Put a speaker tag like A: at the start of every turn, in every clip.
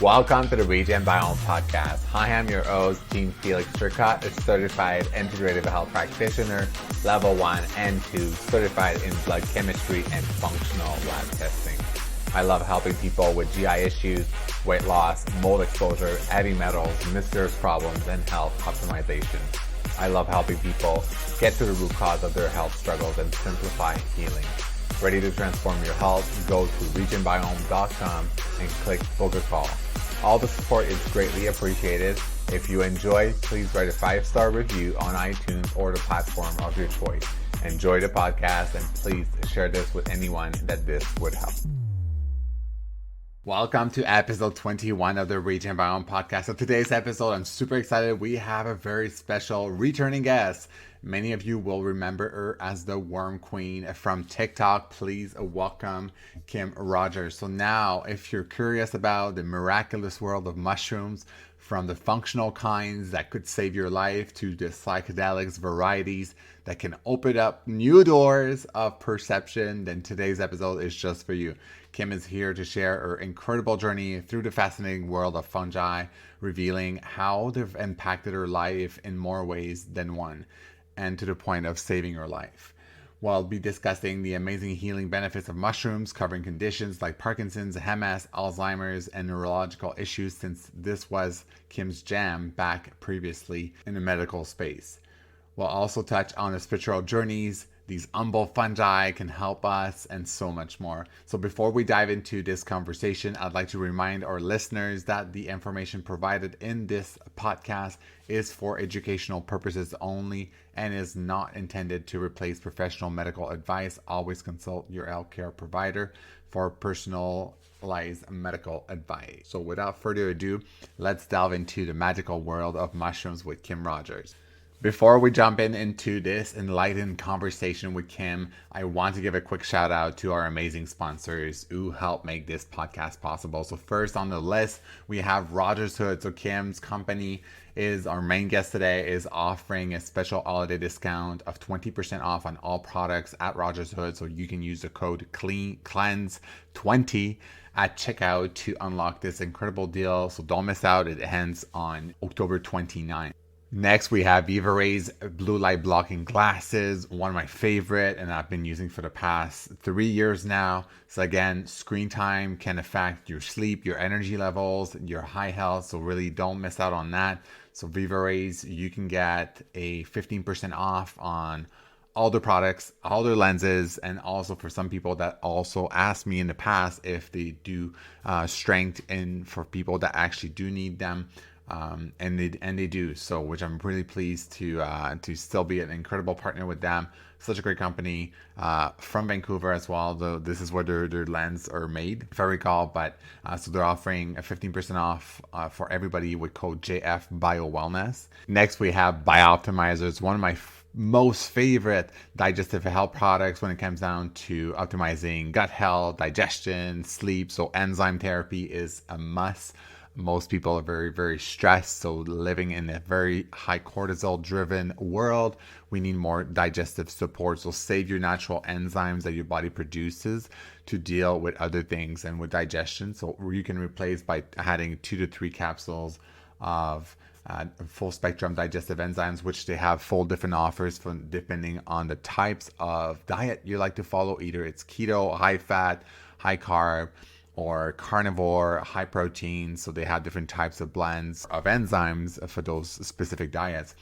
A: Welcome to the Regen Biome Podcast. Hi, I'm your host, Gene Felix Turcotte, a certified integrative health practitioner, level 1 and 2, certified in blood chemistry and functional lab testing. I love helping people with GI issues, weight loss, mold exposure, heavy metals, mysterious problems, and health optimization. I love helping people get to the root cause of their health struggles and simplify healing. Ready to transform your health? Go to regenbiome.com and click book a call. All the support is greatly appreciated. If you enjoy, please write a 5-star review on iTunes or the platform of your choice. Enjoy the podcast and please share this with anyone that this would help. Welcome to episode 21 of the Regen Biome Podcast. So today's episode, I'm super excited. We have a very special returning guest. Many of you will remember her as the Worm Queen from TikTok. Please welcome Kim Rogers. So now, if you're curious about the miraculous world of mushrooms, from the functional kinds that could save your life to the psychedelics, varieties that can open up new doors of perception, then today's episode is just for you. Kim is here to share her incredible journey through the fascinating world of fungi, revealing how they've impacted her life in more ways than one, and to the point of saving her life. We'll be discussing the amazing healing benefits of mushrooms, covering conditions like Parkinson's, MS, Alzheimer's, and neurological issues, since this was Kim's jam back previously in the medical space. We'll also touch on the spiritual journeys these humble fungi can help us, and so much more. So before we dive into this conversation, I'd like to remind our listeners that the information provided in this podcast is for educational purposes only and is not intended to replace professional medical advice. Always consult your healthcare provider for personalized medical advice. So without further ado, let's delve into the magical world of mushrooms with Kim Rogers. Before we jump into this enlightened conversation with Kim, I want to give a quick shout out to our amazing sponsors who help make this podcast possible. So first on the list, we have Rogers Hood. So Kim's company is our main guest today, is offering a special holiday discount of 20% off on all products at Rogers Hood. So you can use the code CLEANSE20 at checkout to unlock this incredible deal. So don't miss out. It ends on October 29th. Next, we have Viva Ray's blue light blocking glasses, one of my favorite, and I've been using for the past 3 years now. So again, screen time can affect your sleep, your energy levels, your high health. So really don't miss out on that. So Viva Ray's, you can get a 15% off on all the products, all their lenses, and also for some people that also asked me in the past if they do strength in for people that actually do need them. And they do, so which I'm really pleased to still be an incredible partner with them. Such a great company from Vancouver as well, though this is where their lenses are made, if I recall. But so they're offering a 15% off for everybody with code JFBioWellness. Next, we have Biooptimizers, one of my most favorite digestive health products when it comes down to optimizing gut health, digestion, sleep. So enzyme therapy is a must. Most people are very, very stressed. So living in a very high cortisol driven world, we need more digestive support. So save your natural enzymes that your body produces to deal with other things and with digestion. So you can replace by adding 2 to 3 capsules of full spectrum digestive enzymes, which they have full different offers for depending on the types of diet you like to follow. Either it's keto, high fat, high carb, or carnivore, high protein. So they have different types of blends of enzymes for those specific diets.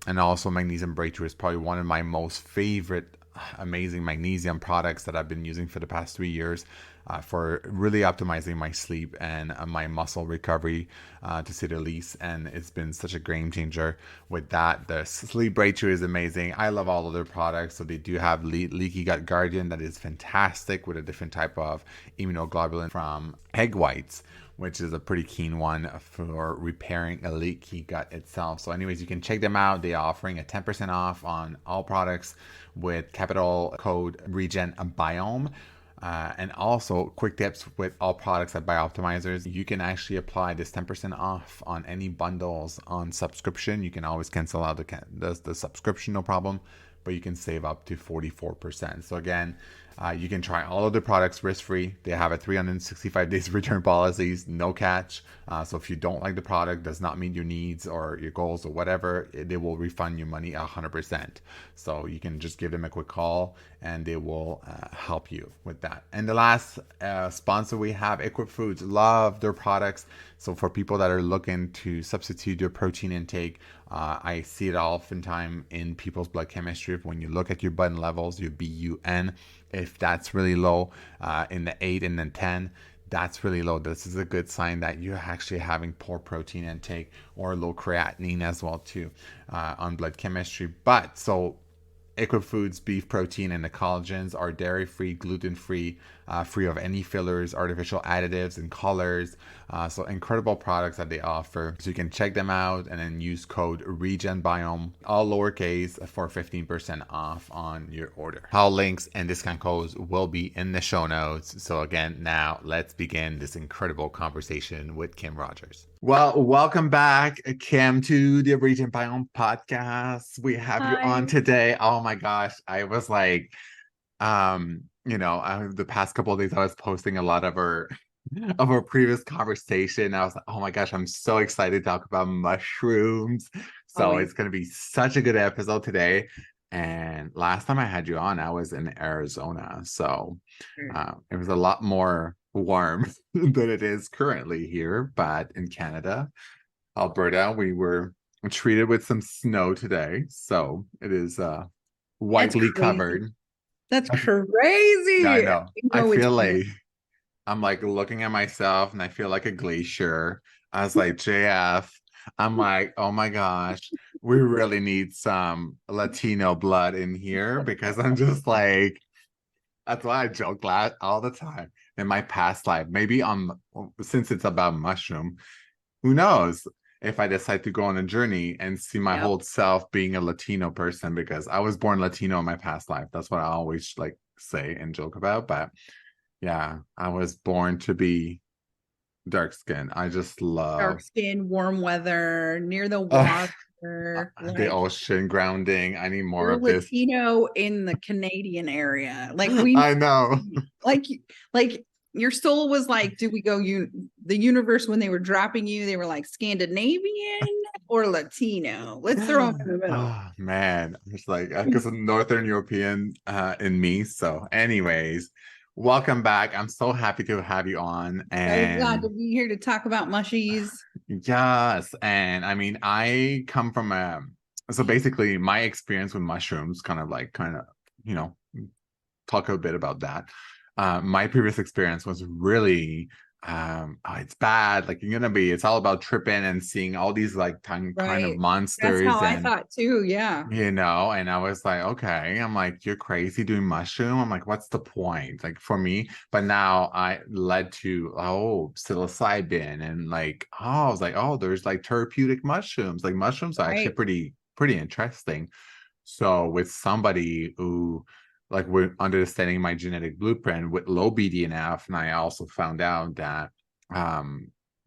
A: And also Magnesium Breakthrough is probably one of my most favorite amazing magnesium products that I've been using for the past 3 years for really optimizing my sleep and my muscle recovery, to say the least. And it's been such a game changer with that. The Sleep Breakthrough is amazing. I love all of their products. So they do have Leaky Gut Guardian that is fantastic with a different type of immunoglobulin from egg whites, which is a pretty keen one for repairing a leaky gut itself. So anyways, you can check them out. They are offering a 10% off on all products with capital code REGENBIOME. And also quick tips with all products at Biooptimizers. You can actually apply this 10% off on any bundles on subscription. You can always cancel out the subscription, no problem, but you can save up to 44%. So again, You can try all of the products risk-free. They have a 365 days return policies, no catch. So if you don't like the product, does not meet your needs or your goals or whatever, they will refund your money 100%. So you can just give them a quick call and they will help you with that. And the last sponsor we have, Equip Foods. Love their products. So for people that are looking to substitute their protein intake, I see it oftentimes in people's blood chemistry. When you look at your bun levels, your BUN, if that's really low, in the 8 and then 10, that's really low. This is a good sign that you're actually having poor protein intake or low creatinine as well too, on blood chemistry. But so Equip Foods beef protein and the collagens are dairy-free, gluten-free, free of any fillers, artificial additives, and colors. So incredible products that they offer. So you can check them out and then use code REGENBIOME, all lowercase, for 15% off on your order. All links and discount codes will be in the show notes. So again, now let's begin this incredible conversation with Kim Rogers. Well, welcome back, Kim, to the Regen Biome podcast. We have you on today. Oh my gosh, I was like, the past couple of days I was posting a lot of our previous conversation. I was like, oh my gosh, I'm so excited to talk about mushrooms. So it's going to be such a good episode today. And last time I had you on, I was in Arizona. So it was a lot more warm than it is currently here. But in Canada, Alberta, we were treated with some snow today. So it is widely covered.
B: That's crazy.
A: I know. I feel like I'm like looking at myself and I feel like a glacier. I was like, JF, I'm like, oh my gosh, we really need some Latino blood in here because I'm just like, that's why I joke all the time. In my past life, maybe since it's about mushroom, who knows if I decide to go on a journey and see my whole self being a Latino person, because I was born Latino in my past life. That's what I always like say and joke about. But yeah, I was born to be dark skin. I just love
B: dark skin, warm weather, near the water,
A: the ocean, grounding. I need more of this.
B: Latino in the Canadian area. Like
A: I know.
B: Like your soul was like, do we go the universe when they were dropping you, they were like Scandinavian or Latino? Let's throw them in the middle.
A: Oh man, it's like because of Northern European in me. So anyways, welcome back. I'm so happy to have you on. And
B: so glad to be here to talk about mushies.
A: Yes. And I mean, I come from so basically my experience with mushrooms, kind of, talk a bit about that. My previous experience was really it's bad. Like it's all about tripping and seeing all these like kind of monsters.
B: That's how I thought too. Yeah.
A: And I was like, okay, I'm like, you're crazy doing mushroom. I'm like, what's the point? Like for me, but now I led to psilocybin and like, I was like, there's like therapeutic mushrooms. Like mushrooms are actually pretty interesting. So with somebody who like we're understanding my genetic blueprint with low BDNF, and I also found out that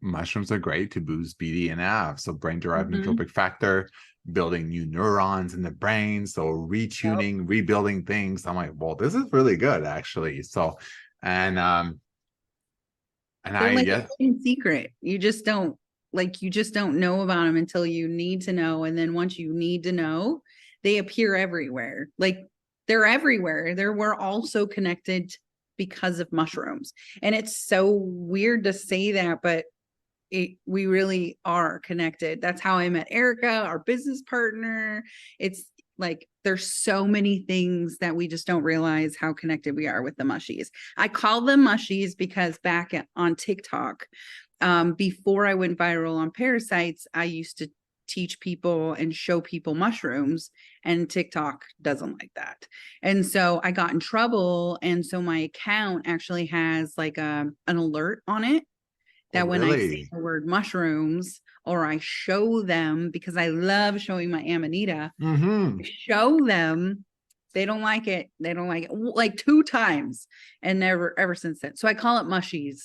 A: mushrooms are great to boost BDNF, so brain-derived nootropic factor, building new neurons in the brain, so retuning, rebuilding things. I'm like, well, this is really good actually. So, and
B: they're like a secret. You just don't know about them until you need to know, and then once you need to know, they appear everywhere. Like they're everywhere. We're all so connected because of mushrooms. And it's so weird to say that, but we really are connected. That's how I met Erica, our business partner. It's like there's so many things that we just don't realize how connected we are with the mushies. I call them mushies because back on TikTok, before I went viral on parasites, I used to teach people and show people mushrooms, and TikTok doesn't like that. And so I got in trouble. And so my account actually has like an alert on it that when I say the word mushrooms or I show them, because I love showing my Amanita, show them, they don't like it. They don't like it like 2 times and never ever since then. So I call it mushies.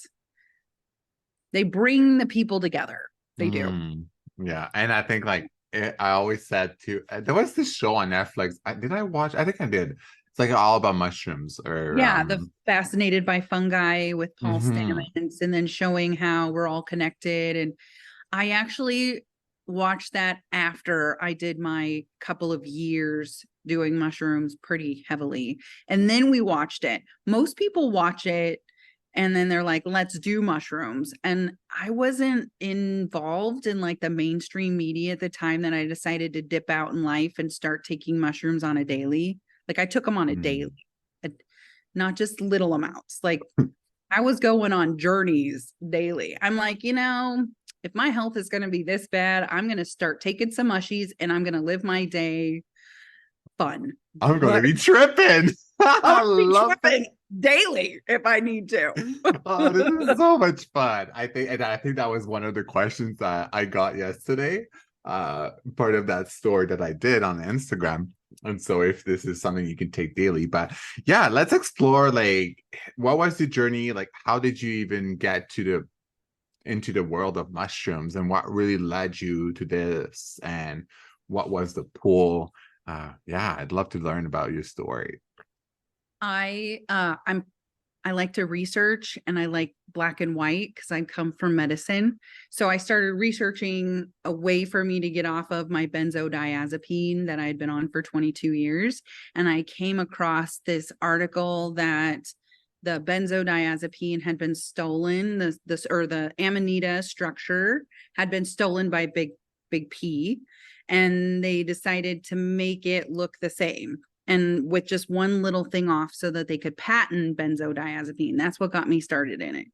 B: They bring the people together. They do.
A: Yeah, and I think like I always said too. There was this show on Netflix. Did I watch? I think I did. It's It's like all about mushrooms or
B: Yeah, the fascinated by fungi with Paul
A: mhm.
B: Stamets, and then showing how we're all connected. And I actually watched that after I did my couple of years doing mushrooms pretty heavily. And then we watched it. Most people watch it and then they're like, let's do mushrooms. And I wasn't involved in like the mainstream media at the time that I decided to dip out in life and start taking mushrooms on a daily. Like I took them on a daily,
A: Mm.
B: not just little amounts. Like I was going on journeys daily. I'm like, if my health is going to be this bad, I'm going to start taking some mushies and I'm going to live my day fun.
A: I'm gonna
B: But
A: be tripping.
B: I'll
A: I
B: be
A: love it.
B: tripping daily if I need to.
A: Oh, this is so much fun. I think that was one of the questions that I got yesterday. Part of that story that I did on Instagram. And so if this is something you can take daily, but yeah, let's explore like what was the journey? Like how did you even get to the into the world of mushrooms and what really led you to this and what was the pull? Yeah, I'd love to learn about your story.
B: I like to research and I like black and white because I come from medicine. So I started researching a way for me to get off of my benzodiazepine that I had been on for 22 years. And I came across this article that the benzodiazepine had been stolen, the amanita structure had been stolen by big P, and they decided to make it look the same and with just one little thing off so that they could patent benzodiazepine. That's what got me started in it.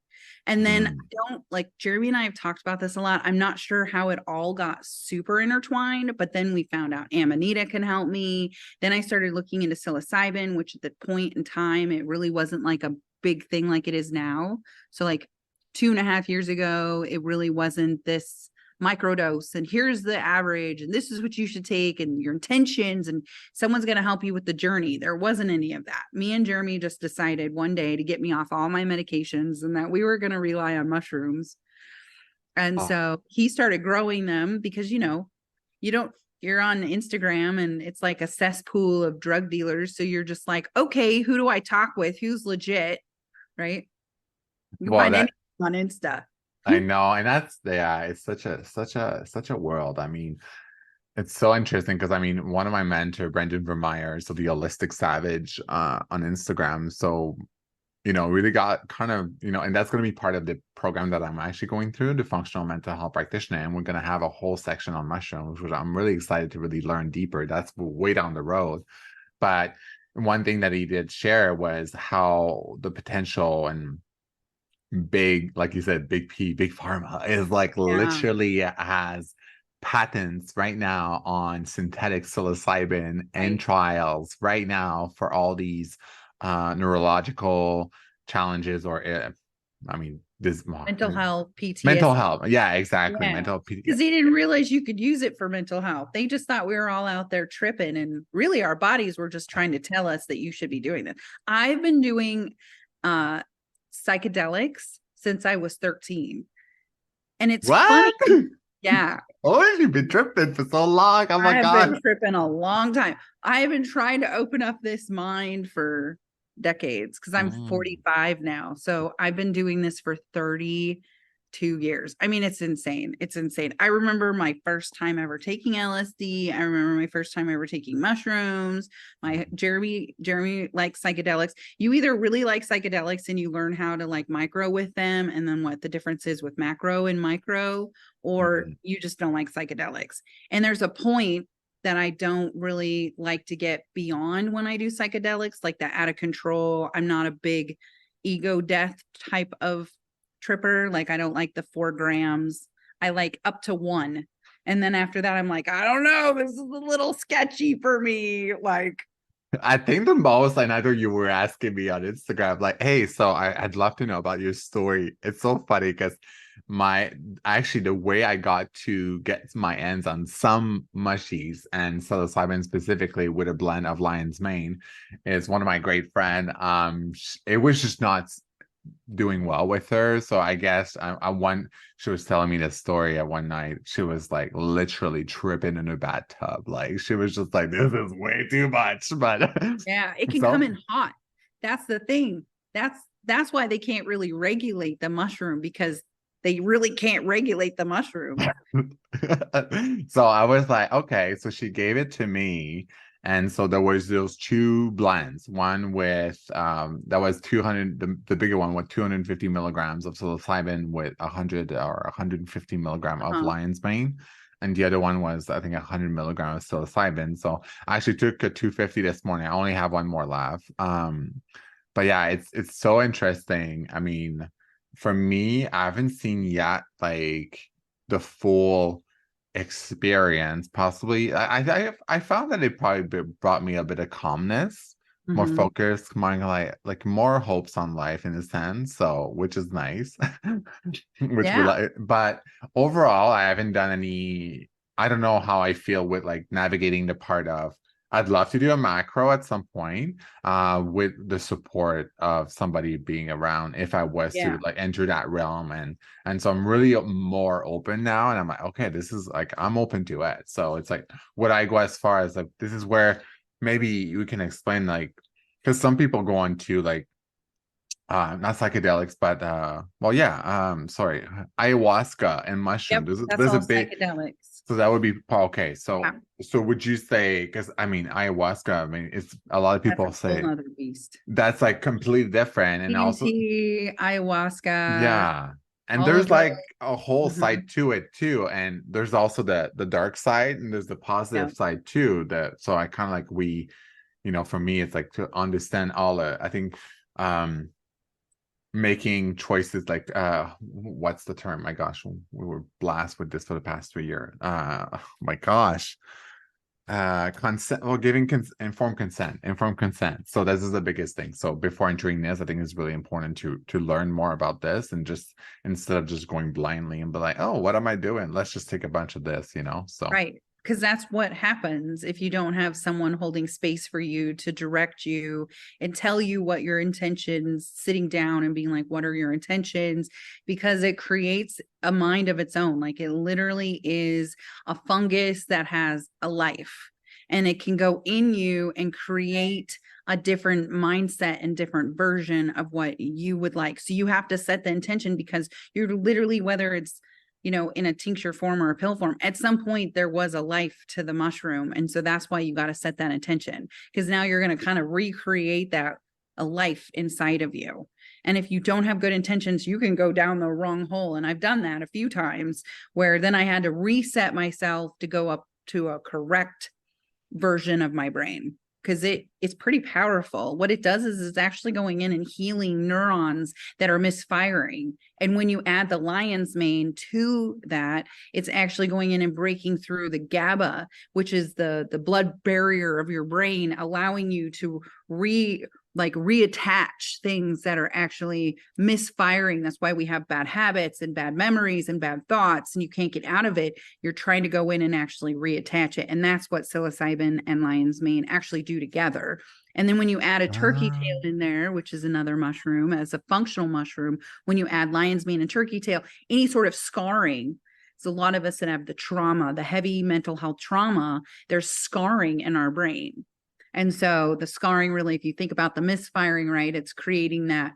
B: And then
A: Mm.
B: don't like Jeremy and I have talked about this a lot. I'm not sure how it all got super intertwined, but then we found out Amanita can help me. Then I started looking into psilocybin, which at the point in time, it really wasn't like a big thing like it is now. So like 2.5 years ago, it really wasn't this microdose and here's the average and this is what you should take and your intentions and someone's going to help you with the journey. There wasn't any of that. Me and Jeremy just decided one day to get me off all my medications and that we were going to rely on mushrooms. And
A: Oh,
B: so he started growing them because, you don't, you're on Instagram and it's like a cesspool of drug dealers. So you're just like, okay, who do I talk with? Who's legit? Right. You can
A: well,
B: find
A: that
B: anything on Insta.
A: I know, and that's yeah, it's such a world. I mean, it's so interesting because I mean, one of my mentor, Brendan Vermeyer, so the Holistic Savage, on Instagram. So really got kind of and that's going to be part of the program that I'm actually going through, the functional mental health practitioner, and we're going to have a whole section on mushrooms, which I'm really excited to really learn deeper. That's way down the road, but one thing that he did share was how the potential and big, like you said, big P, big pharma is like
B: Yeah.
A: literally has patents right now on synthetic psilocybin and
B: Right.
A: trials right now for all these neurological challenges or I mean this
B: Mental health,
A: mental
B: PTSD.
A: health. Yeah, exactly.
B: Yeah.
A: Mental P.
B: Because they didn't realize you could use it for mental health. They just thought we were all out there tripping. And really, our bodies were just trying to tell us that you should be doing this. I've been doing uh, psychedelics since I was 13. And it's funny.
A: What?
B: Yeah.
A: Oh, you've been tripping for so long. Oh
B: I
A: my
B: have been
A: God.
B: tripping a long time. I have been trying to open up this mind for decades because I'm
A: Mm.
B: 45 now. So I've been doing this for 32 years. I mean, it's insane. It's insane. I remember my first time ever taking LSD. I remember my first time ever taking mushrooms. My Jeremy likes psychedelics. You either really like psychedelics and you learn how to like micro with them and then what the difference is with macro and micro, or
A: Mhm.
B: you just don't like psychedelics. And there's a point that I don't really like to get beyond when I do psychedelics, like that out of control. I'm not a big ego death type of tripper. Like I don't like the 4 grams. I like up to 1. And then after that, I'm like, I don't know, this is a little sketchy for me. Like,
A: I think the most, I know you were asking me on Instagram, like, hey, so I'd love to know about your story. It's so funny because my actually the way I got to get my hands on some mushies and psilocybin specifically with a blend of lion's mane is one of my great friend. It was just not doing well with her. So I guess she was telling me this story at one night. She was like literally tripping in a bathtub. Like she was just like, this is way too much. But
B: Yeah, it can come
A: so
B: in hot. That's the thing. That's why they can't really regulate the mushroom, because they really can't regulate the mushroom.
A: so I was like, okay, so she gave it to me. And so there was those two blends, one with that was 200, the bigger one with 250 milligrams of psilocybin with 100 or 150 milligram of
B: Uh-huh.
A: lion's mane. And the other one was, I think, 100 milligrams of psilocybin. So I actually took a 250 this morning. I only have one more left. But yeah, it's so interesting. I mean, for me, I haven't seen yet like the full experience. Possibly, I found that it probably brought me a bit of calmness, more
B: Mhm.
A: focus, more like more hopes on life in a sense. So, which is nice, which we
B: Yeah.
A: like. But overall, I haven't done any. I don't know how I feel with like navigating the part of. I'd love to do a macro at some point, with the support of somebody being around if I was to
B: Yeah.
A: like enter that realm. And so I'm really more open now, and I'm like, okay, this is like I'm open to it. So it's like, would I go as far as like this is where maybe you can explain, like, because some people go on to like not psychedelics, but well, yeah, sorry, ayahuasca and mushroom.
B: Yep. That's
A: There's a
B: all
A: big,
B: psychedelics.
A: so that would be okay. So
B: Yeah.
A: would you say, because I mean ayahuasca, I mean it's a lot of
B: That's a
A: people
B: whole
A: say
B: nother beast.
A: that's like completely different, and also
B: DMT, ayahuasca,
A: yeah. And
B: all
A: there's
B: of those.
A: like a whole
B: Mhm.
A: side to it too. And there's also the dark side and there's the
B: Yeah.
A: positive side too. That so I kind of like for me it's like to understand all I think um making choices like what's the term? My gosh, we were blessed with this for the past 3 years. Oh my gosh. Consent, well, giving informed consent. So this is the biggest thing. So before entering this, I think it's really important to learn more about this, and just instead of just going blindly and be like, oh, what am I doing? Let's just take a bunch of this. So
B: Right. Because that's what happens if you don't have someone holding space for you to direct you and tell you what your intentions, sitting down and being like, what are your intentions? Because it creates a mind of its own. Like it literally is a fungus that has a life, and it can go in you and create a different mindset and different version of what you would like. So you have to set the intention, because you're literally, whether it's in a tincture form or a pill form, at some point there was a life to the mushroom. And so that's why you got to set that intention, because now you're going to kind of recreate that a life inside of you. And if you don't have good intentions, you can go down the wrong hole. And I've done that a few times, where then I had to reset myself to go up to a correct version of my brain, because it's pretty powerful. What it does is it's actually going in and healing neurons that are misfiring. And when you add the lion's mane to that, it's actually going in and breaking through the GABA, which is the blood barrier of your brain, allowing you to reattach things that are actually misfiring. That's why we have bad habits and bad memories and bad thoughts, and you can't get out of it. You're trying to go in and actually reattach it. And that's what psilocybin and lion's mane actually do together. And then when you add a turkey tail in there, which is another mushroom, as a functional mushroom, when you add lion's mane and turkey tail, any sort of scarring. So a lot of us that have the trauma, the heavy mental health trauma, there's scarring in our brain. And so the scarring, really, if you think about the misfiring, right, it's creating that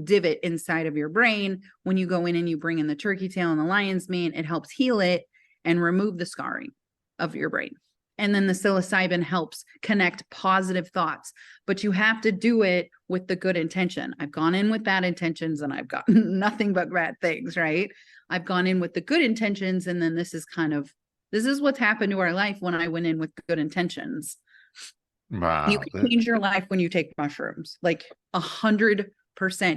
B: divot inside of your brain. When you go in and you bring in the turkey tail and the lion's mane, it helps heal it and remove the scarring of your brain. And then the psilocybin helps connect positive thoughts, but you have to do it with the good intention. I've gone in with bad intentions and I've gotten nothing but bad things, right? I've gone in with the good intentions, and then this is what's happened to our life when I went in with good intentions. You
A: wow.
B: can change your life when you take mushrooms, like 100%.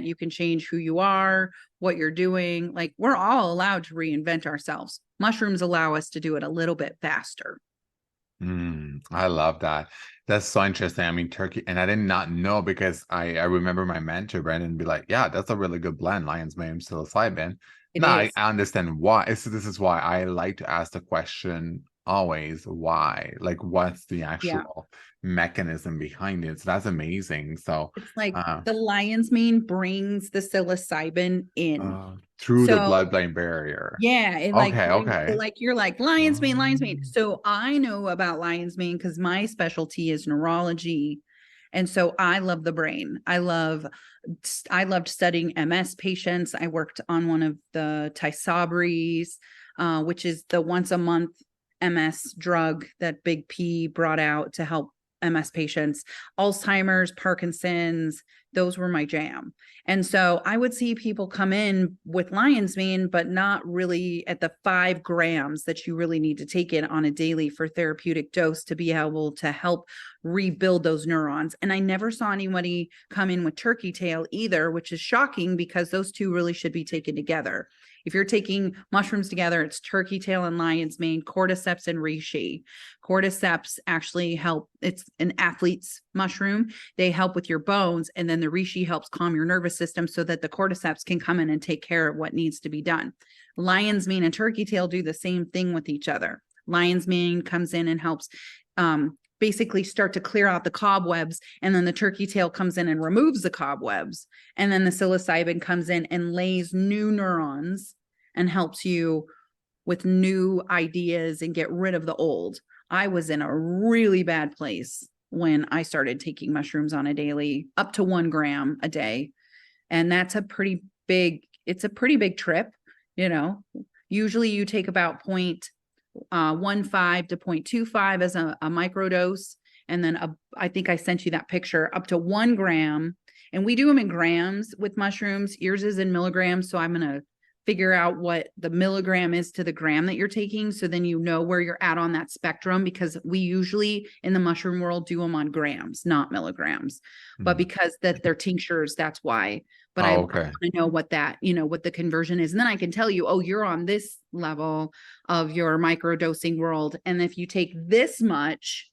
B: You can change who you are, what you're doing. Like, we're all allowed to reinvent ourselves. Mushrooms allow us to do it a little bit faster.
A: I love that. That's so interesting. I mean, turkey, and I did not know, because I remember my mentor Brandon be like, "Yeah, that's a really good blend, lion's mane, psilocybin."
B: It
A: Now
B: is.
A: I understand why. This is why I like to ask the question always why, like what's the
B: Yeah.
A: actual mechanism behind it. So that's amazing. So
B: It's like
A: uh,
B: the lion's mane brings the psilocybin in.
A: through the
B: So
A: blood-brain barrier.
B: yeah, it like
A: Okay,
B: brings, so
A: okay.
B: like you're like lion's mane, lion's mane.
A: Um,
B: So I know about lion's mane because my specialty is neurology. And so I love the brain. I loved studying MS patients. I worked on one of the Tysabris, which is the once a month MS drug that Big P brought out to help MS patients. Alzheimer's, Parkinson's, those were my jam. And so I would see people come in with lion's mane, but not really at the 5 grams that you really need to take it on a daily for therapeutic dose to be able to help rebuild those neurons. And I never saw anybody come in with turkey tail either, which is shocking because those two really should be taken together. If you're taking mushrooms together, it's turkey tail and lion's mane, cordyceps and reishi. Cordyceps actually help. It's an athlete's mushroom. They help with your bones, and then the reishi helps calm your nervous system so that the cordyceps can come in and take care of what needs to be done. Lion's mane and turkey tail do the same thing with each other. Lion's mane comes in and helps basically start to clear out the cobwebs, and then the turkey tail comes in and removes the cobwebs, and then the psilocybin comes in and lays new neurons and helps you with new ideas and get rid of the old. I was in a really bad place when I started taking mushrooms on a daily, up to 1 gram a day. And that's it's a pretty big trip, you know. Usually you take about 0.15 to 0.25 as a microdose. And then I think I sent you that picture up to 1 gram. And we do them in grams with mushrooms. Yours is in milligrams. So I'm going to figure out what the milligram is to the gram that you're taking. So then you know where you're at on that spectrum, because we usually in the mushroom world do them on grams, not milligrams. But because that they're tinctures, that's why. But I
A: oh,
B: want
A: okay.
B: to know what that, what the conversion is. And then I can tell you, oh, you're on this level of your microdosing world. And if you take this much,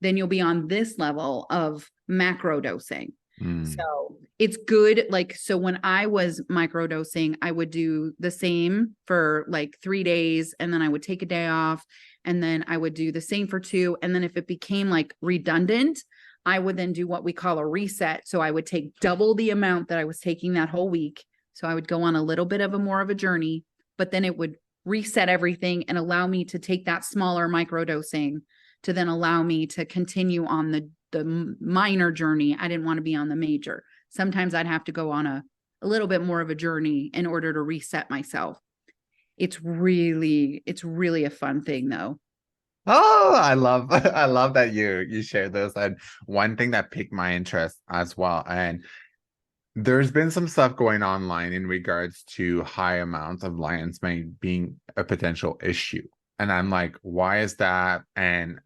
B: then you'll be on this level of macro dosing.
A: Mm.
B: So it's good. Like, so when I was microdosing, I would do the same for like 3 days, and then I would take a day off, and then I would do the same for 2. And then if it became like redundant, I would then do what we call a reset. So I would take double the amount that I was taking that whole week. So I would go on a little bit of a more of a journey, but then it would reset everything and allow me to take that smaller microdosing to then allow me to continue on the minor journey. I didn't want to be on the major. Sometimes I'd have to go on a little bit more of a journey in order to reset myself. It's really a fun thing though.
A: Oh, I love I love that you share this. And one thing that piqued my interest as well, and there's been some stuff going online in regards to high amounts of lion's mane being a potential issue. And I'm like, why is that? And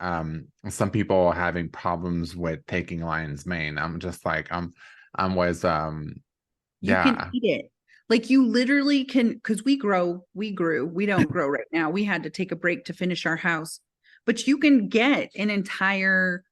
A: some people are having problems with taking lion's mane. I'm just like, I'm was
B: You can
A: yeah.
B: eat it. Like you literally can, because we grew, we don't grow right now. We had to take a break to finish our house, but you can get an entire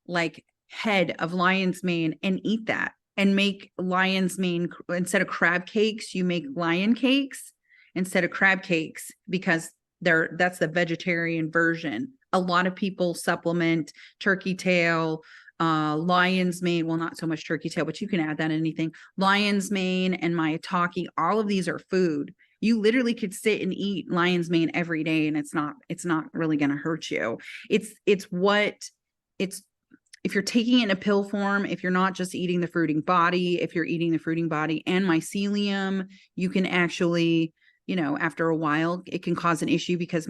B: like head of lion's mane and eat that and make lion's mane instead of crab cakes, you make lion cakes instead of crab cakes, because that's the vegetarian version. A lot of people supplement turkey tail, lion's mane. Well, not so much turkey tail, but you can add that in anything. Lion's mane and maitake, all of these are food. You literally could sit and eat lion's mane every day, and it's not really going to hurt you. It's if you're taking it in a pill form, if you're not just eating the fruiting body, if you're eating the fruiting body and mycelium, you can actually, after a while, it can cause an issue because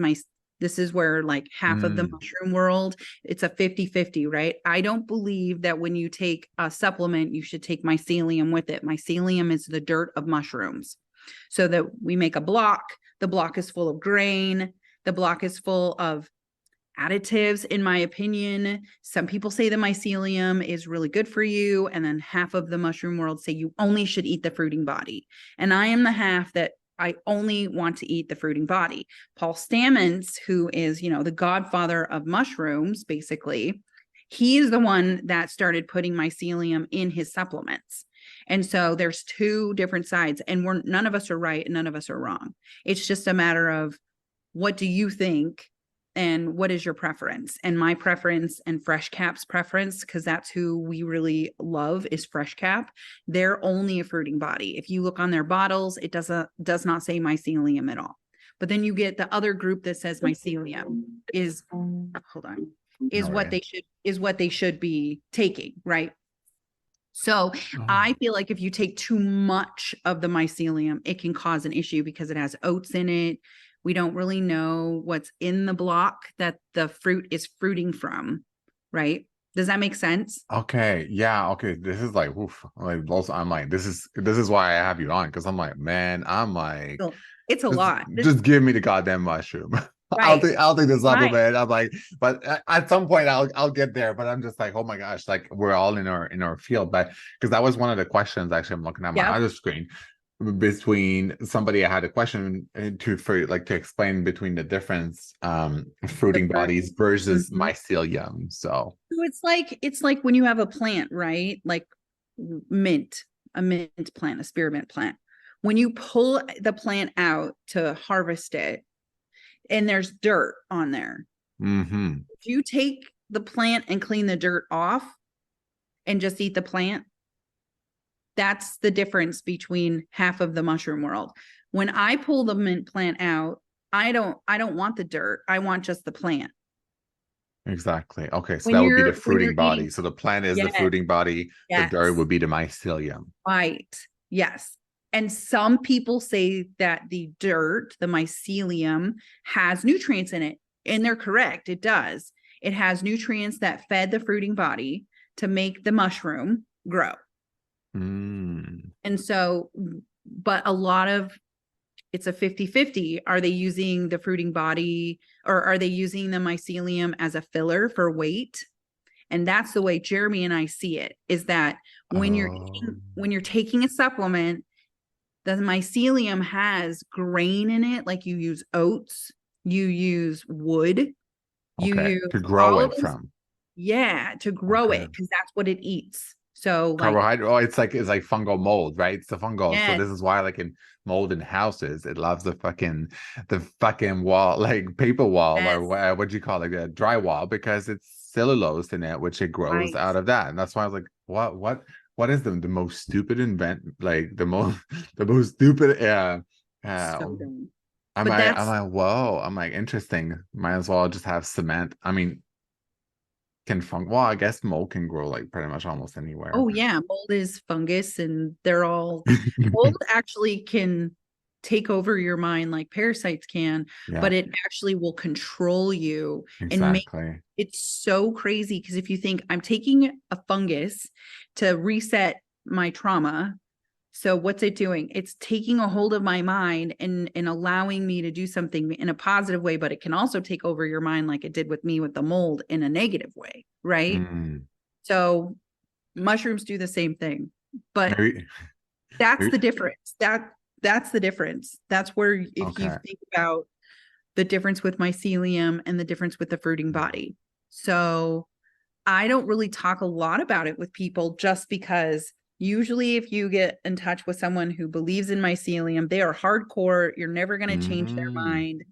B: this is where like half of the
A: Mm,
B: mushroom world, it's a 50-50, right? I don't believe that when you take a supplement, you should take mycelium with it. Mycelium is the dirt of mushrooms. So that we make a block, the block is full of grain, the block is full of additives, in my opinion. Some people say the mycelium is really good for you, and then half of the mushroom world say you only should eat the fruiting body. And I am the half that I only want to eat the fruiting body. Paul Stamets, who is, the godfather of mushrooms, basically, he is the one that started putting mycelium in his supplements. And so there's two different sides, and none of us are right and none of us are wrong. It's just a matter of, what do you think and what is your preference? And my preference and Fresh Cap's preference, because that's who we really love, is Fresh Cap. They're only a fruiting body. If you look on their bottles, it does not say mycelium at all. But then you get the other group that says mycelium is, hold on,
A: No worries.
B: is what they should be taking, right? So
A: Oh,
B: I feel like if you take too much of the mycelium, it can cause an issue because it has oats in it. We don't really know what's in the block that the fruit is fruiting from, right? Does that make sense?
A: okay. Yeah. Okay. This is like, oof. Like, also, I'm like, this is why I have you on because I'm like, man, I'm like,
B: So it's a
A: just
B: lot.
A: just give me the goddamn mushroom.
B: Right,
A: I'll take the
B: right.
A: supplement. I'm like, but at some point I'll get there. But I'm just like, oh my gosh, like we're all in our field. But because that was one of the questions actually I'm looking at my
B: Yep.
A: other screen between somebody I had a question to for like to explain between the difference
B: The
A: fruiting
B: fruit.
A: bodies versus
B: Mhm.
A: mycelium. So
B: So it's like when you have a plant, right? Like mint, a mint plant, a spearmint plant. When you pull the plant out to harvest it, and there's dirt on there.
A: mm-hmm.
B: If you take the plant and clean the dirt off and just eat the plant, that's the difference between half of the mushroom world. When I pull the mint plant out, I don't want the dirt. I want just the plant.
A: Exactly. Okay, so
B: When
A: that would be the
B: you're
A: fruiting
B: eating,
A: body. So the plant is the
B: yes,
A: fruiting body. The dirt
B: yes,
A: would be the mycelium.
B: right. Yes. And some people say that the dirt, the mycelium, has nutrients in it. And they're correct. It does. It has nutrients that fed the fruiting body to make the mushroom grow.
A: Mm.
B: And so, but a lot of it's a 50-50. Are they using the fruiting body, or are they using the mycelium as a filler for weight? And that's the way Jeremy and I see it, is that
A: Oh,
B: when you're taking a supplement, the mycelium has grain in it, like you use oats, you use wood, you
A: okay.
B: use
A: To grow
B: all of
A: it
B: those,
A: from.
B: yeah, to grow
A: Okay.
B: it, because that's what it eats. So like,
A: Carbohydrate. Oh, it's like fungal mold, right? It's the fungal. So
B: yes,
A: this is why, like in mold in houses, it loves the fucking wall, like paper wall, or
B: yes,
A: what do you call it, like a drywall, because it's cellulose in it, which it grows
B: right.
A: out of that. And that's why I was like, what is the most stupid like the most the most stupid uh
B: So dumb.
A: I'm
B: But
A: like I'm
B: that's,
A: like, whoa, I'm like interesting. Might as well just have cement. I mean, well, I guess mold can grow like pretty much almost anywhere.
B: oh yeah, mold is fungus, and they're all, mold actually can take over your mind like parasites can,
A: Yeah,
B: but it actually will control you and make,
A: exactly.
B: it's so crazy because if you think I'm taking a fungus to reset my trauma, so what's it doing? It's taking a hold of my mind and allowing me to do something in a positive way, but it can also take over your mind like it did with me with the mold in a negative way, right?
A: Mm,
B: So mushrooms do the same thing, but
A: maybe,
B: that's the
A: maybe,
B: difference. That's the difference. That's where if you
A: okay.
B: think about the difference with mycelium and the difference with the fruiting body. So I don't really talk a lot about it with people just because usually if you get in touch with someone who believes in mycelium, they are hardcore. You're never going to change their
A: Mm,
B: mind.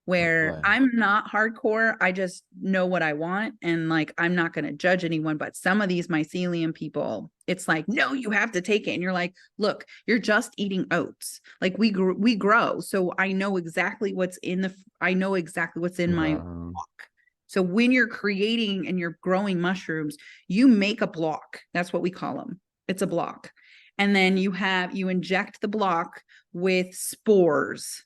B: Where
A: really?
B: I'm not hardcore, I just know what I want, and like I'm not going to judge anyone. But some of these mycelium people, it's like, no, you have to take it, and you're like, look, you're just eating oats. Like we grow, so I know exactly what's in I know exactly what's in my
A: Wow.
B: block. So when you're creating and you're growing mushrooms, you make a block. That's what we call them. It's a block, and then you inject the block with spores,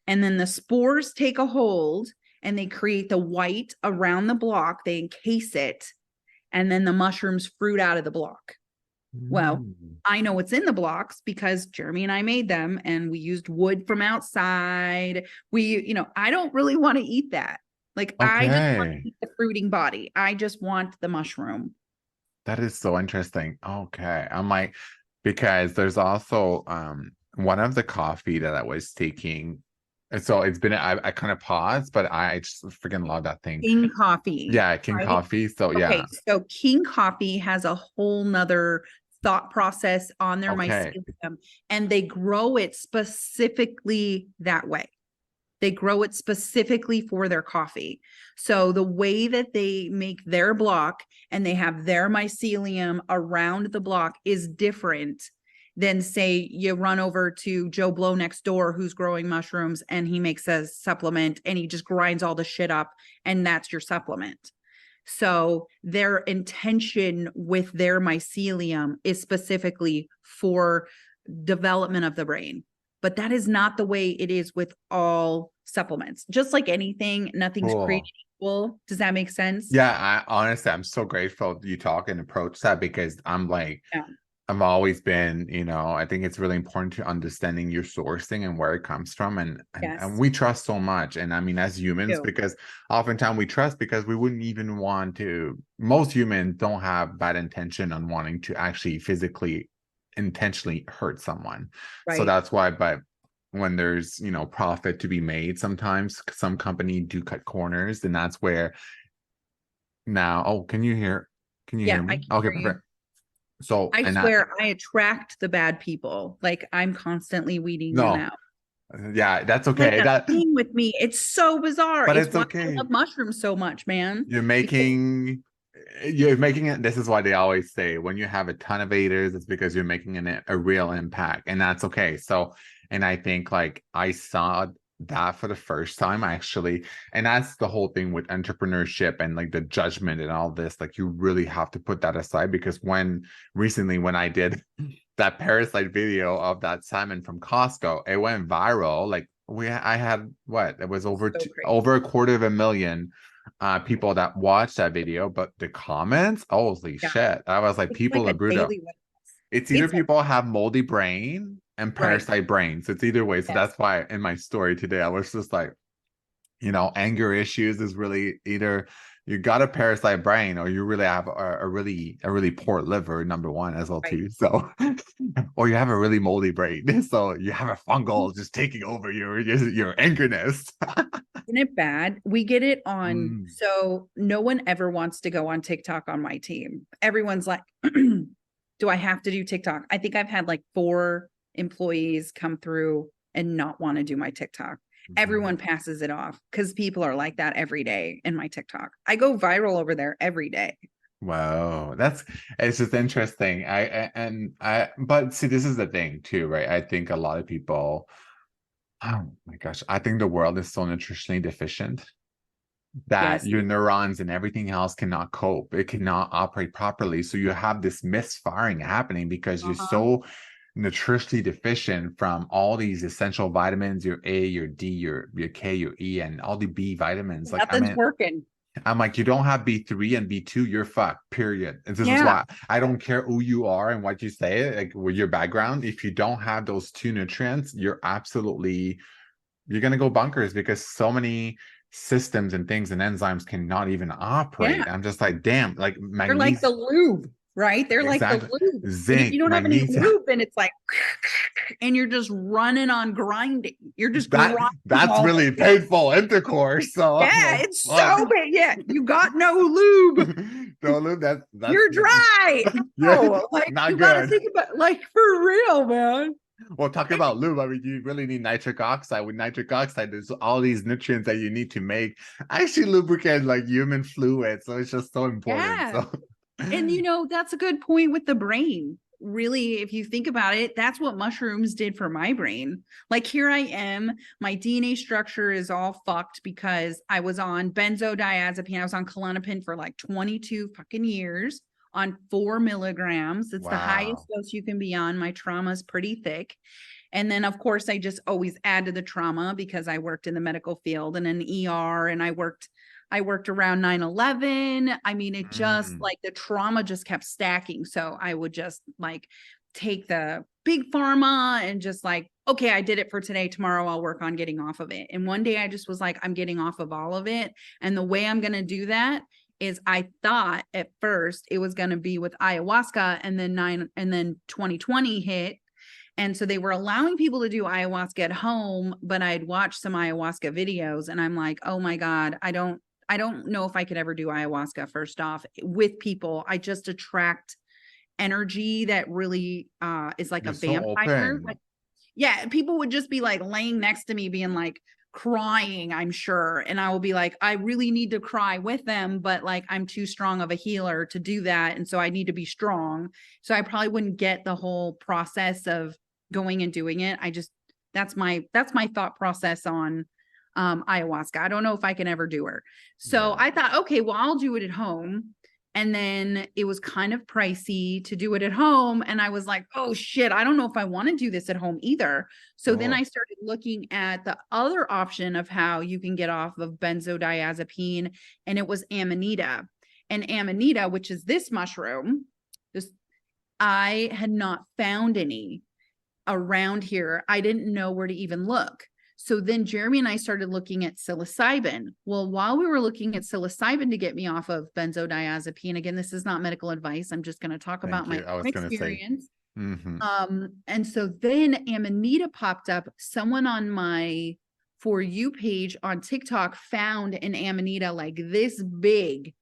B: and then the spores take a hold and they create the white around the block, they encase it, and then the mushrooms fruit out of the block. Well,
A: Mm,
B: I know what's in the blocks because Jeremy and I made them, and we used wood from outside. I don't really want to eat that. Like, I just want to
A: okay.
B: eat the fruiting body. I just want the mushroom.
A: That is so interesting. Okay. I'm like, because there's also one of the coffee that I was taking. And so it's been I kind of paused, but I just freaking love that thing.
B: King coffee,
A: Yeah, King
B: right?
A: Coffee. So yeah.
B: Okay, so King Coffee has a whole nother thought process on their
A: Okay.
B: mycelium, and they grow it specifically that way. They grow it specifically for their coffee. So the way that they make their block and they have their mycelium around the block is different than, say, you run over to Joe Blow next door who's growing mushrooms and he makes a supplement and he just grinds all the shit up and that's your supplement. So their intention with their mycelium is specifically for development of the brain. But that is not the way it is with all supplements. Just like anything, nothing's created
A: Cool.
B: equal. Does that make sense?
A: Yeah, I honestly, I'm so grateful you talk and approach that because I'm like,
B: Yeah.
A: I've always been, I think it's really important to understanding your sourcing and where it comes from. And
B: Yes.
A: we trust so much. And I mean, as humans,
B: Too.
A: because oftentimes we trust because we wouldn't even want to, most humans don't have bad intention on wanting to actually physically, intentionally hurt someone. So
B: Right.
A: that's why, but when there's, profit to be made, sometimes some company do cut corners. And that's where now, oh, can you
B: Yeah,
A: hear
B: I
A: me?
B: can
A: Okay,
B: hear you.
A: perfect. So,
B: I
A: and that,
B: swear I attract the bad people. Like I'm constantly weeding them
A: no,
B: out.
A: yeah, that's
B: Like
A: okay.
B: a thing with me. It's so bizarre.
A: But
B: It's
A: it's
B: why I
A: okay.
B: love mushrooms so much, man.
A: You're
B: Because
A: making it. This is why they always say when you have a ton of haters, it's because you're making a real impact, and that's okay. So, and I think like I saw that for the first time actually, and that's the whole thing with entrepreneurship and like the judgment and all this. Like you really have to put that aside because when I did that parasite video of that salmon from Costco, it went viral. Like I had what it was
B: so crazy.
A: over a quarter of a million people that watched that video, but the comments, holy
B: Yeah.
A: shit. I was like,
B: It's like
A: people
B: a
A: are brutal.
B: daily witness.
A: It's either
B: It's a
A: people have moldy brain and
B: right.
A: parasite brain. So it's either way. So
B: Yes.
A: that's why in my story today, I was just like, anger issues is really either you got a parasite brain or you really have a really poor liver, number one as well
B: Right.
A: too. So or you have a really moldy brain. So you have a fungal just taking over your angerness.
B: Isn't it bad? We get it on.
A: Mm.
B: So no one ever wants to go on TikTok on my team. Everyone's like, do I have to do TikTok? I think I've had like 4 employees come through and not want to do my TikTok.
A: Mhm.
B: Everyone passes it off because people are like that every day in my TikTok. I go viral over there every day.
A: Wow, it's just interesting. But see, this is the thing too, right? I think a lot of people, oh my gosh, I think the world is so nutritionally deficient that
B: Yes.
A: your neurons and everything else cannot cope. It cannot operate properly. So you have this misfiring happening because you're
B: Uh-huh.
A: so nutritionally deficient from all these essential vitamins, your A, your D, your K, your E, and all the B vitamins. Like, I
B: Nothing's
A: mean,
B: working.
A: I'm like, you don't have B3 and B2, you're fucked, period. And this is
B: Yeah.
A: why I don't care who you are and what you say, like with your background. If you don't have those two nutrients, you're gonna go bunkers because so many systems and things and enzymes cannot even
B: Yeah.
A: operate. I'm just like, damn, like
B: They're like the
A: magnesium,
B: lube, right? They're like the
A: exactly.
B: lube. And if you
A: Zinc,
B: don't have any
A: magnesium.
B: lube, then it's like, and you're just running on grinding. You're just
A: That
B: grinding
A: that's
B: all
A: really
B: day.
A: painful intercourse. So I'm
B: Yeah,
A: like,
B: it's
A: fuck.
B: so bad. Yeah, you got no lube.
A: No, look, that's
B: You're dry.
A: yeah,
B: Oh, like
A: not
B: you got to
A: good.
B: think about, like for real, man.
A: Well, talking about lube, I mean, you really need nitric oxide. With nitric oxide, there's all these nutrients that you need to make actually lubricate like human fluid. So it's just so important.
B: Yeah.
A: So,
B: And that's a good point with the brain. Really, if you think about it, that's what mushrooms did for my brain. Like here I am, my DNA structure is all fucked because I was on benzodiazepine. I was on Klonopin for like 22 fucking years on 4 milligrams. It's the highest
A: wow.
B: dose you can be on. My trauma is pretty thick. And then, of course, I just always add to the trauma because I worked in the medical field and an ER and I worked around 9/11. I mean, it just
A: Mm.
B: like the trauma just kept stacking. So I would just like take the big pharma and just like, okay, I did it for today. Tomorrow I'll work on getting off of it. And one day I just was like, I'm getting off of all of it. And the way I'm going to do that is I thought at first it was going to be with ayahuasca and then 2020 hit. And so they were allowing people to do ayahuasca at home, but I'd watched some ayahuasca videos and I'm like, oh my God, I don't know if I could ever do ayahuasca first off with people. I just attract energy that really is like
A: You're
B: a
A: so
B: vampire.
A: open.
B: Like, yeah, people would just be like laying next to me being like, crying, I'm sure. And I will be like, I really need to cry with them, but like I'm too strong of a healer to do that. And so I need to be strong. So I probably wouldn't get the whole process of going and doing it. I just that's my thought process on ayahuasca. I don't know if I can ever do her. So
A: Yeah.
B: I thought, okay, well, I'll do it at home. And then it was kind of pricey to do it at home. And I was like, oh shit, I don't know if I want to do this at home either. So then
A: Oh,
B: I started looking at the other option of how you can get off of benzodiazepine, and it was amanita. And amanita, which is this mushroom, this I had not found any around here. I didn't know where to even look. So then Jeremy and I started looking at psilocybin. Well, while we were looking at psilocybin to get me off of benzodiazepine, again, this is not medical advice. I'm just going to talk about
A: thank
B: my
A: you. I
B: own
A: was gonna say.
B: experience.
A: Mm-hmm.
B: And so then Amanita popped up. Someone on my For You page on TikTok found an Amanita like this big.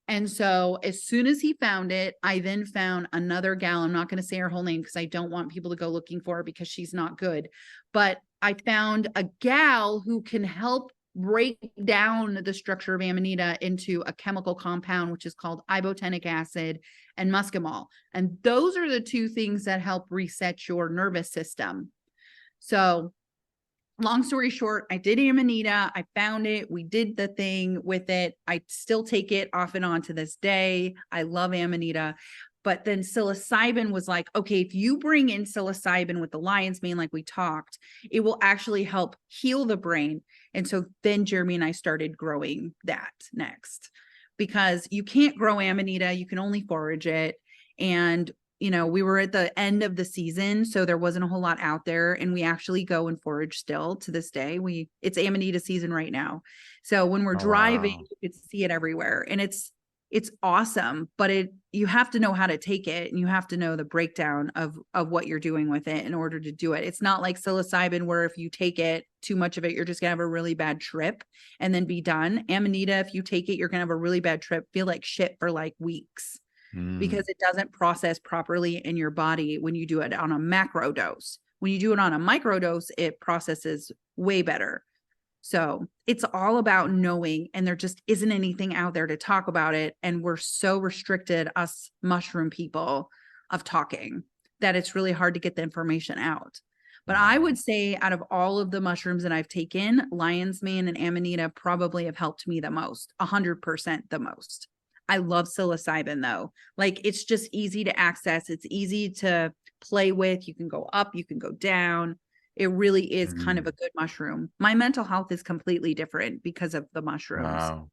B: And so as soon as he found it, I then found another gal. I'm not going to say her whole name because I don't want people to go looking for her because she's not good. But I found a gal who can help break down the structure of amanita into a chemical compound, which is called ibotenic acid and muscimol. And those are the two things that help reset your nervous system. So long story short, I did amanita. I found it. We did the thing with it. I still take it off and on to this day. I love amanita. But then psilocybin was like, okay, if you bring in psilocybin with the lion's mane, like we talked, it will actually help heal the brain. And so then Jeremy and I started growing that next, because you can't grow amanita. You can only forage it. And we were at the end of the season, so there wasn't a whole lot out there. And we actually go and forage still to this day. It's amanita season right now. So when we're
A: Oh
B: driving,
A: wow.
B: you can see it everywhere. And it's awesome, but you have to know how to take it, and you have to know the breakdown of what you're doing with it in order to do it. It's not like psilocybin where if you take it too much of it, you're just gonna have a really bad trip and then be done. Amanita, if you take it, you're gonna have a really bad trip, feel like shit for like weeks,
A: Mm.
B: because it doesn't process properly in your body when you do it on a macro dose. When you do it on a micro dose, it processes way better. So it's all about knowing, and there just isn't anything out there to talk about it. And we're so restricted, us mushroom people, of talking, that it's really hard to get the information out. But I
A: Wow.
B: would say out of all of the mushrooms that I've taken, lion's mane and amanita probably have helped me the most, 100% the most. I love psilocybin though. Like it's just easy to access. It's easy to play with. You can go up, you can go down. It really is kind of
A: Mm.
B: a good mushroom. My mental health is completely different because of the mushrooms.
A: Wow.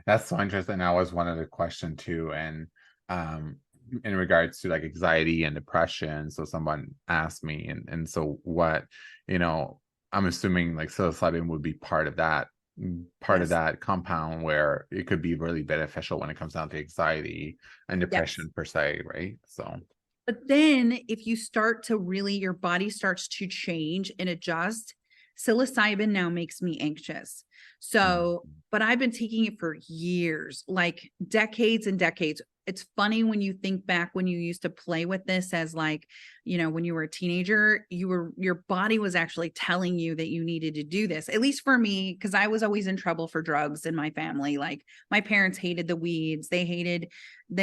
A: That's so interesting. I always wanted a question too, and um, in regards to like anxiety and depression. So someone asked me, and so what, you know, I'm assuming like psilocybin would be part of
B: Yes.
A: that compound where it could be really beneficial when it comes down to anxiety and
B: Yes.
A: depression per se, right? So,
B: But then if you start to really, your body starts to change and adjust, psilocybin now makes me anxious.
A: mm,
B: So, but I've been taking it for years, like decades and decades. It's funny when you think back when you used to play with this as like, when you were a teenager, your body was actually telling you that you needed to do this. At least for me, because I was always in trouble for drugs in my family. Like my parents hated the weeds. They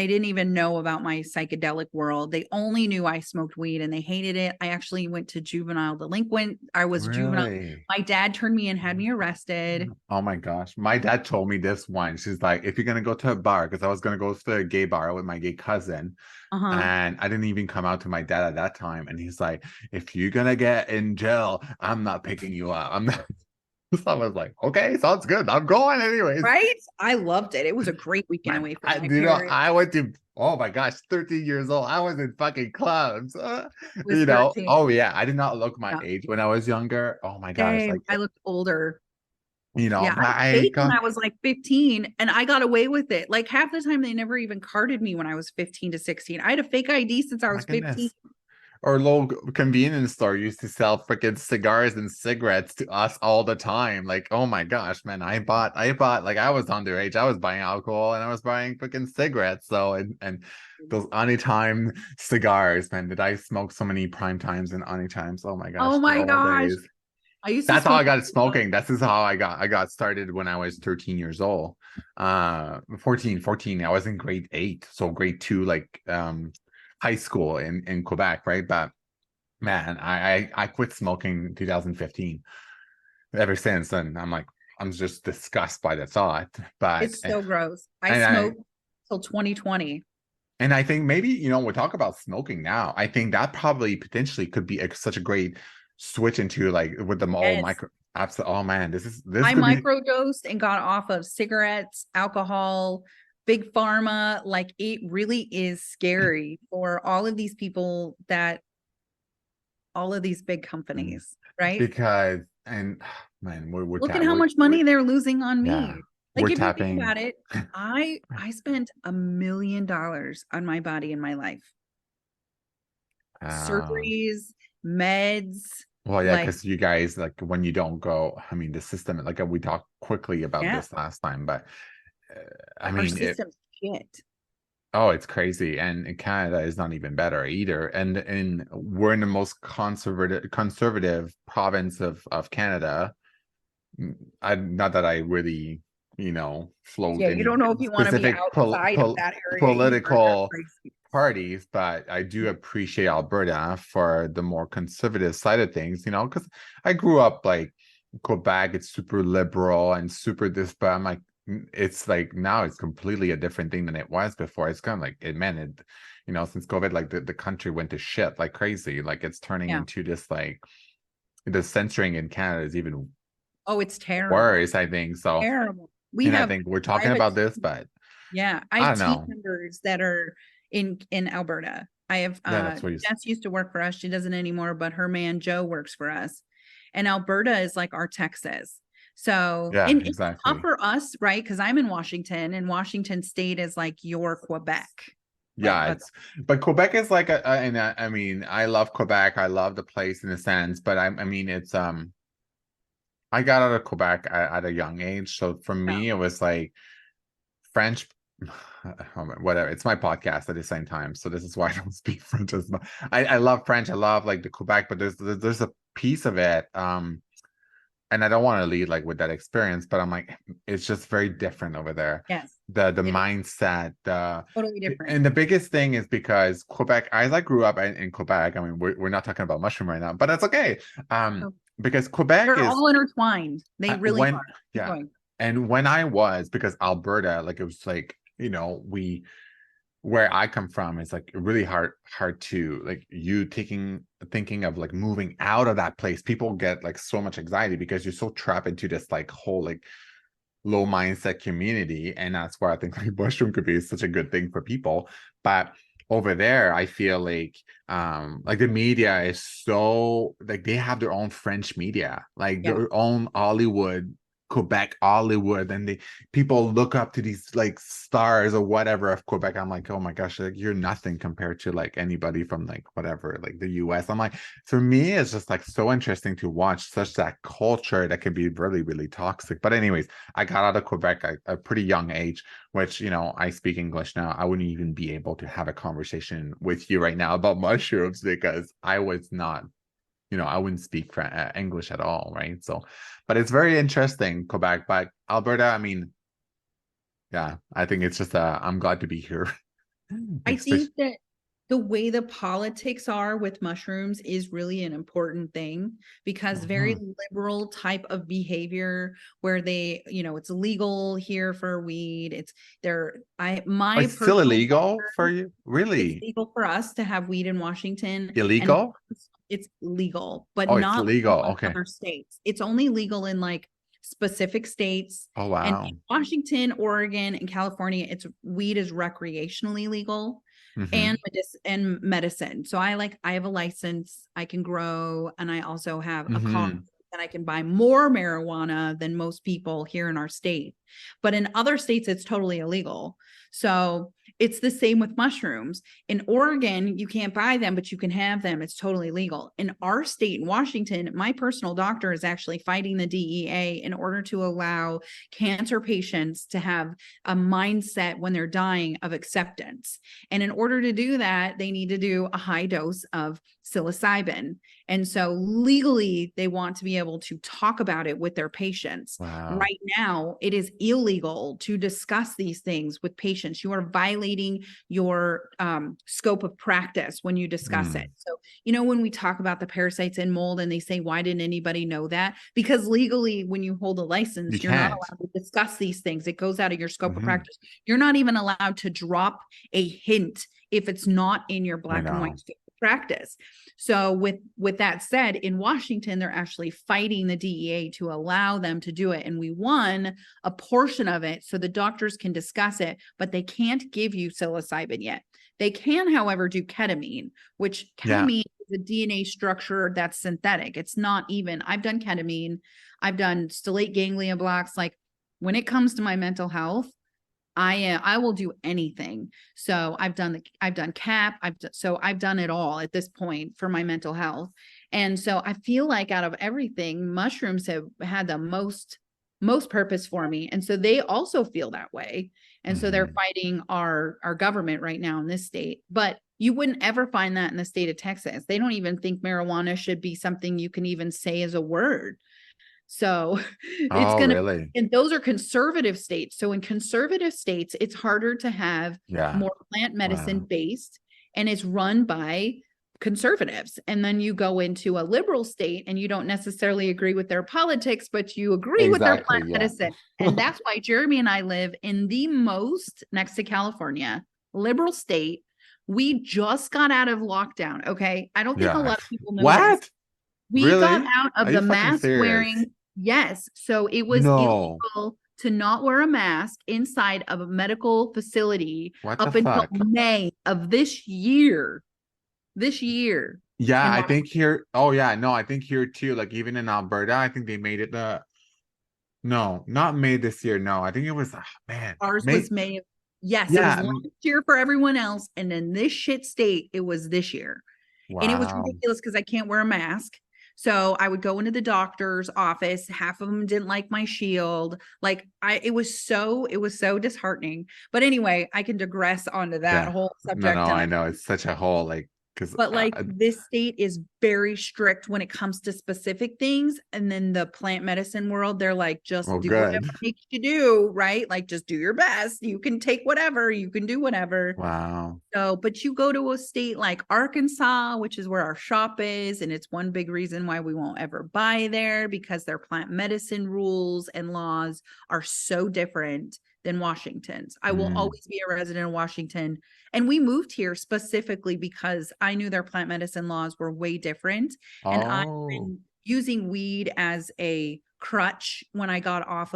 B: didn't even know about my psychedelic world. They only knew I smoked weed and they hated it. I actually went to juvenile delinquent. I was juvenile.
A: really?
B: My dad turned me and had me arrested.
A: Oh my gosh. My dad told me this one. She's like, if you're gonna go to a bar, because I was gonna go to a gay bar with my gay cousin,
B: Uh-huh.
A: and I didn't even come out to my dad at that time. And he's like, if you're gonna get in jail, I'm not picking you up. I'm not. So I was like, okay, sounds good. I'm going anyways.
B: Right? I loved it. It was a great weekend
A: Man,
B: away from my parents.
A: I went to, oh my gosh, 13 years old. I was in fucking clubs.
B: I was
A: Oh
B: 13.
A: yeah, I did not look my
B: Yeah.
A: age when I was younger. Oh my gosh,
B: Same.
A: like,
B: I looked older. Yeah,
A: but
B: I
A: I
B: faked when
A: got,
B: I was like 15 and I got away with it. Like half the time they never even carded me when I was 15 to 16. I had a fake ID since I
A: oh my
B: was 15.
A: goodness. Our local convenience store used to sell freaking cigars and cigarettes to us all the time. Like, oh my gosh, man, I bought like I was underage. I was buying alcohol and I was buying freaking cigarettes. So and those anytime cigars, man, did I smoke so many prime times and anytimes? Oh my
B: Oh
A: gosh, the
B: my
A: old
B: gosh.
A: days.
B: I used to
A: That's how I
B: smoke.
A: got smoking. This is how I got started when I was 13 years old. 14. I was in grade 8. So grade 2, like high school in Quebec, right? But man, I quit smoking in 2015. Ever since then, I'm just disgusted by the thought. But
B: It's so gross. I
A: and I
B: smoked till 2020.
A: and I think maybe, we talk about smoking now. I think that probably potentially could be such a great switch into like with them all
B: Yes.
A: micro. Absolutely. Oh man, this
B: I
A: could be.
B: microdosed and got off of cigarettes, alcohol, big pharma. Like it really is scary for all of these people that all of these big companies, right?
A: Because and man,
B: Look at how much money they're losing on
A: yeah,
B: me. Like
A: we're
B: if you think
A: tapping.
B: about it, I spent $1 million on my body in my life.
A: Uh,
B: Surgeries, meds,
A: well, yeah,
B: like
A: because you guys like when you don't go. I mean, the system. Like we talked quickly about
B: yeah,
A: this last time, but uh, I
B: our
A: mean,
B: system's shit.
A: oh, it's crazy, and in Canada is not even better either. And we're in the most conservative province of Canada. I not that I really, float
B: Yeah, you
A: any
B: don't know if you want to be
A: specific
B: outside of that area either. They're
A: political
B: crazy.
A: parties, but I do appreciate Alberta for the more conservative side of things, because I grew up like Quebec, it's super liberal and super this, but I'm like, it's like now it's completely a different thing than it was before. It's kind of like it meant it, since COVID, like the country went to shit like crazy. Like it's turning
B: Yeah.
A: into this like the censoring in Canada is even
B: Oh, it's terrible.
A: worse, I think. So,
B: Terrible. We
A: and I
B: have
A: think we're
B: I
A: talking
B: have a
A: about this,
B: team.
A: but
B: Yeah, I
A: I
B: have
A: don't
B: team
A: know.
B: members that are in Alberta. I have
A: Yeah, that's what you.
B: Jess used to work for us. She doesn't anymore, but her man Joe works for us. And Alberta is like our Texas. So,
A: Yeah,
B: and it's tough
A: exactly.
B: for us, right? Because I'm in Washington, and Washington State is like your Quebec. Like
A: Yeah,
B: that's
A: but Quebec is like and I mean, I love Quebec. I love the place in a sense, but I mean, it's I got out of Quebec at a young age, so for
B: yeah.
A: me, it was like French. Whatever. It's my podcast at the same time, so this is why I don't speak French as much. I love French. I love like the Quebec, but there's a piece of it. And I don't want to lead like with that experience, but I'm like, it's just very different over there.
B: Yes.
A: The
B: It is
A: mindset,
B: totally different.
A: and the biggest thing is because Quebec, I like grew up in Quebec. I mean, we're not talking about mushroom right now, but that's okay.
B: So
A: Because Quebec
B: they're
A: is
B: all intertwined. They really
A: when
B: are. Keep
A: yeah,
B: going.
A: and when I was because Alberta, like it was like we where I come from is like really hard to like you thinking of like moving out of that place. People get like so much anxiety because you're so trapped into this like whole like low mindset community. And that's where I think like mushroom could be such a good thing for people. But over there, I feel like the media is so like they have their own French media, like
B: Yeah.
A: their own Hollywood, Quebec Hollywood, and people look up to these like stars or whatever of Quebec. I'm like, oh my gosh, like you're nothing compared to like anybody from like whatever, like the US. I'm like, for me, it's just like so interesting to watch such that culture that can be really, really toxic. But anyways, I got out of Quebec at a pretty young age, which, I speak English now. I wouldn't even be able to have a conversation with you right now about mushrooms because I was not, I wouldn't speak English at all, right? So, but it's very interesting, Quebec. But Alberta, I mean, yeah, I think it's just, I'm glad to be here.
B: I
A: Especially,
B: think that the way the politics are with mushrooms is really an important thing because very
A: Mhm.
B: liberal type of behavior where they, it's legal here for weed. It's there. My
A: It's still
B: personal
A: illegal for
B: doctor,
A: you?
B: it's
A: Really?
B: legal for us to have weed in Washington and
A: Illegal?
B: it's legal, but
A: Oh, it's
B: not
A: legal.
B: legal in
A: Okay.
B: other states. It's only legal in like specific states.
A: Oh,
B: And
A: wow.
B: in Washington, Oregon, and California, it's weed is recreationally legal and
A: Hmm.
B: medicine. So I have a license, I can grow, and I also have a car
A: Hmm.
B: and I can buy more marijuana than most people here in our state. But in other states, it's totally illegal. So it's the same with mushrooms. In Oregon, you can't buy them, but you can have them. It's totally legal. In our state, in Washington, my personal doctor is actually fighting the DEA in order to allow cancer patients to have a mindset when they're dying of acceptance. And in order to do that, they need to do a high dose of psilocybin. And so legally, they want to be able to talk about it with their patients.
A: Wow.
B: Right now, it is illegal to discuss these things with patients. You are violating your scope of practice when you discuss it. So, when we talk about the parasites in mold and they say, why didn't anybody know that? Because legally, when you hold a license,
A: You
B: you're not
A: can't.
B: allowed to discuss these things. It goes out of your scope of
A: Hmm.
B: practice. You're not even allowed to drop a hint if it's not in your
A: I
B: black and white
A: know.
B: scope of practice. So with that said, in Washington, they're actually fighting the DEA to allow them to do it. And we won a portion of it so the doctors can discuss it, but they can't give you psilocybin yet. They can, however, do ketamine, which
A: Yeah.
B: ketamine is a DNA structure that's synthetic. It's not even, I've done ketamine, I've done stellate ganglia blocks. Like when it comes to my mental health, I will do anything. So I've done CAP. I've done it all at this point for my mental health. And so I feel like out of everything, mushrooms have had the most purpose for me. And so they also feel that way. And so they're
A: Hmm.
B: fighting our government right now in this state. But you wouldn't ever find that in the state of Texas. They don't even think marijuana should be something you can even say as a word. So it's
A: Oh,
B: going to,
A: really?
B: and those are conservative states. So in conservative states, it's harder to have
A: Yeah.
B: more plant medicine
A: Wow.
B: based, and it's run by conservatives. And then you go into a liberal state and you don't necessarily agree with their politics, but you agree with their
A: Exactly.
B: plant
A: Yeah.
B: medicine. And that's why Jeremy and I live in the most, next to California, liberal state. We just got out of lockdown. Okay. I don't think a
A: Yeah.
B: lot of people know this.
A: What?
B: We got
A: Really?
B: out
A: Are
B: of
A: you
B: the
A: fucking
B: mask
A: serious?
B: wearing. Yes. So it was
A: No.
B: illegal to not wear a mask inside of a medical facility
A: What the
B: up until
A: fuck?
B: May of this year. This year
A: Yeah,
B: in
A: I
B: Washington.
A: think here. Oh, yeah. No, I think here too. Like even in Alberta, I think they made it the. No, not May this year. No, I think it was. Man,
B: Ours
A: May.
B: was May. Yes, it was
A: Yeah.
B: last year for everyone else. And in this shit state, it was this year. And it was
A: Wow.
B: ridiculous because I can't wear a mask. So I would go into the doctor's office. Half of them didn't like my shield. Like it was so disheartening. But anyway, I can digress onto that
A: Yeah.
B: whole
A: No,
B: subject.
A: no,
B: And
A: I
B: I
A: know it's such a whole like because
B: but like this state is very strict when it comes to specific things. And then the plant medicine world, they're like, just
A: well,
B: do whatever
A: good.
B: makes you do, right? Like just do your best. You can take whatever, you can do whatever.
A: Wow.
B: So, but you go to a state like Arkansas, which is where our shop is, and it's one big reason why we won't ever buy there because their plant medicine rules and laws are so different than Washington's. I will
A: Mm.
B: always be a resident of Washington. And we moved here specifically because I knew their plant medicine laws were way different. And I've
A: Oh.
B: been using weed as a crutch when I got out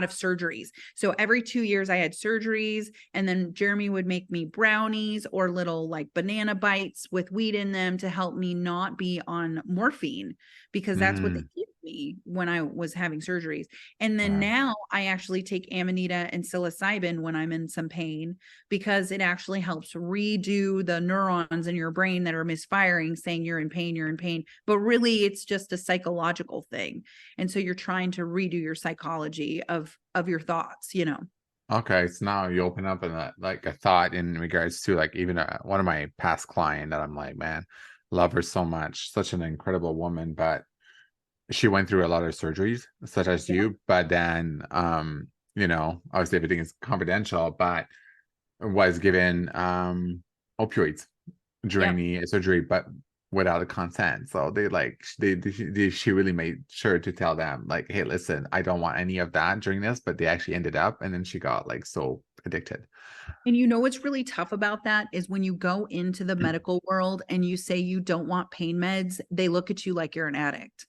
B: of surgeries. So every 2 years I had surgeries, and then Jeremy would make me brownies or little like banana bites with weed in them to help me not be on morphine because that's what they
A: Mm.
B: gave me when I was having surgeries. And then
A: Yeah.
B: now I actually take Amanita and psilocybin when I'm in some pain because it actually helps redo the neurons in your brain that are misfiring, saying you're in pain, you're in pain. But really, it's just a psychological thing. And so you're trying to redo your psychology of your thoughts.
A: Okay, so now you open up in like a thought in regards to like even one of my past client that I'm like, man, love her so much, such an incredible woman, but she went through a lot of surgeries, such as
B: Yeah.
A: you, but then obviously everything is confidential, but was given opioids during
B: Yep.
A: the surgery, but without a consent. So she really made sure to tell them like, hey, listen, I don't want any of that during this, but they actually ended up, and then she got like so addicted.
B: And what's really tough about that is when you go into the medical world and you say you don't want pain meds, they look at you like you're an addict.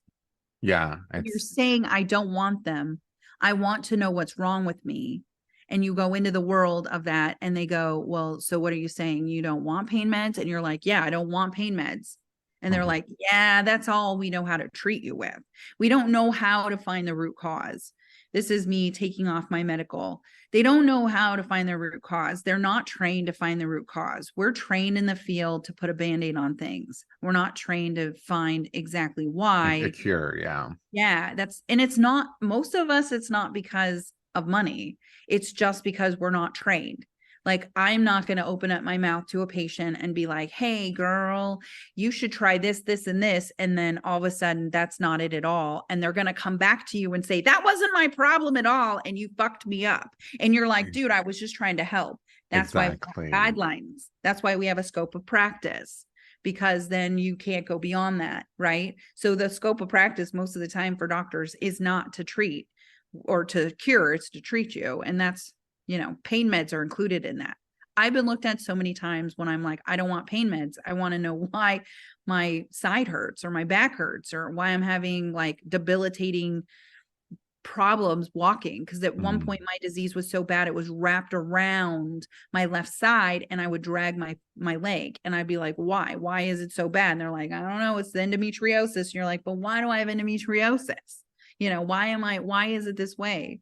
A: Yeah,
B: You're
A: it's
B: saying, I don't want them. I want to know what's wrong with me. And you go into the world of that and they go, well, so what are you saying? You don't want pain meds? And you're like, yeah, I don't want pain meds. And they're
A: mhm.
B: like, yeah, that's all we know how to treat you with. We don't know how to find the root cause. This is me taking off my medical. They don't know how to find the root cause. They're not trained to find the root cause. We're trained in the field to put a band-aid on things. We're not trained to find exactly
A: A
B: why.
A: cure, yeah.
B: Yeah, and it's not, most of us, it's not because of money. It's just because we're not trained. Like, I'm not going to open up my mouth to a patient and be like, hey, girl, you should try this, this, and this. And then all of a sudden, that's not it at all. And they're going to come back to you and say, that wasn't my problem at all. And you fucked me up. And you're like, dude, I was just trying to help. That's why we have
A: Exactly.
B: guidelines. That's why we have a scope of practice, because then you can't go beyond that. Right. So the scope of practice most of the time for doctors is not to treat or to cure, it's to treat you. And that's, pain meds are included in that. I've been looked at so many times when I'm like, I don't want pain meds. I want to know why my side hurts or my back hurts or why I'm having like debilitating problems walking. Because at one point my disease was so bad it was wrapped around my left side and I would drag my leg and I'd be like, why is it so bad? And they're like, I don't know, it's the endometriosis. And you're like, but why do I have endometriosis? Why is it this way?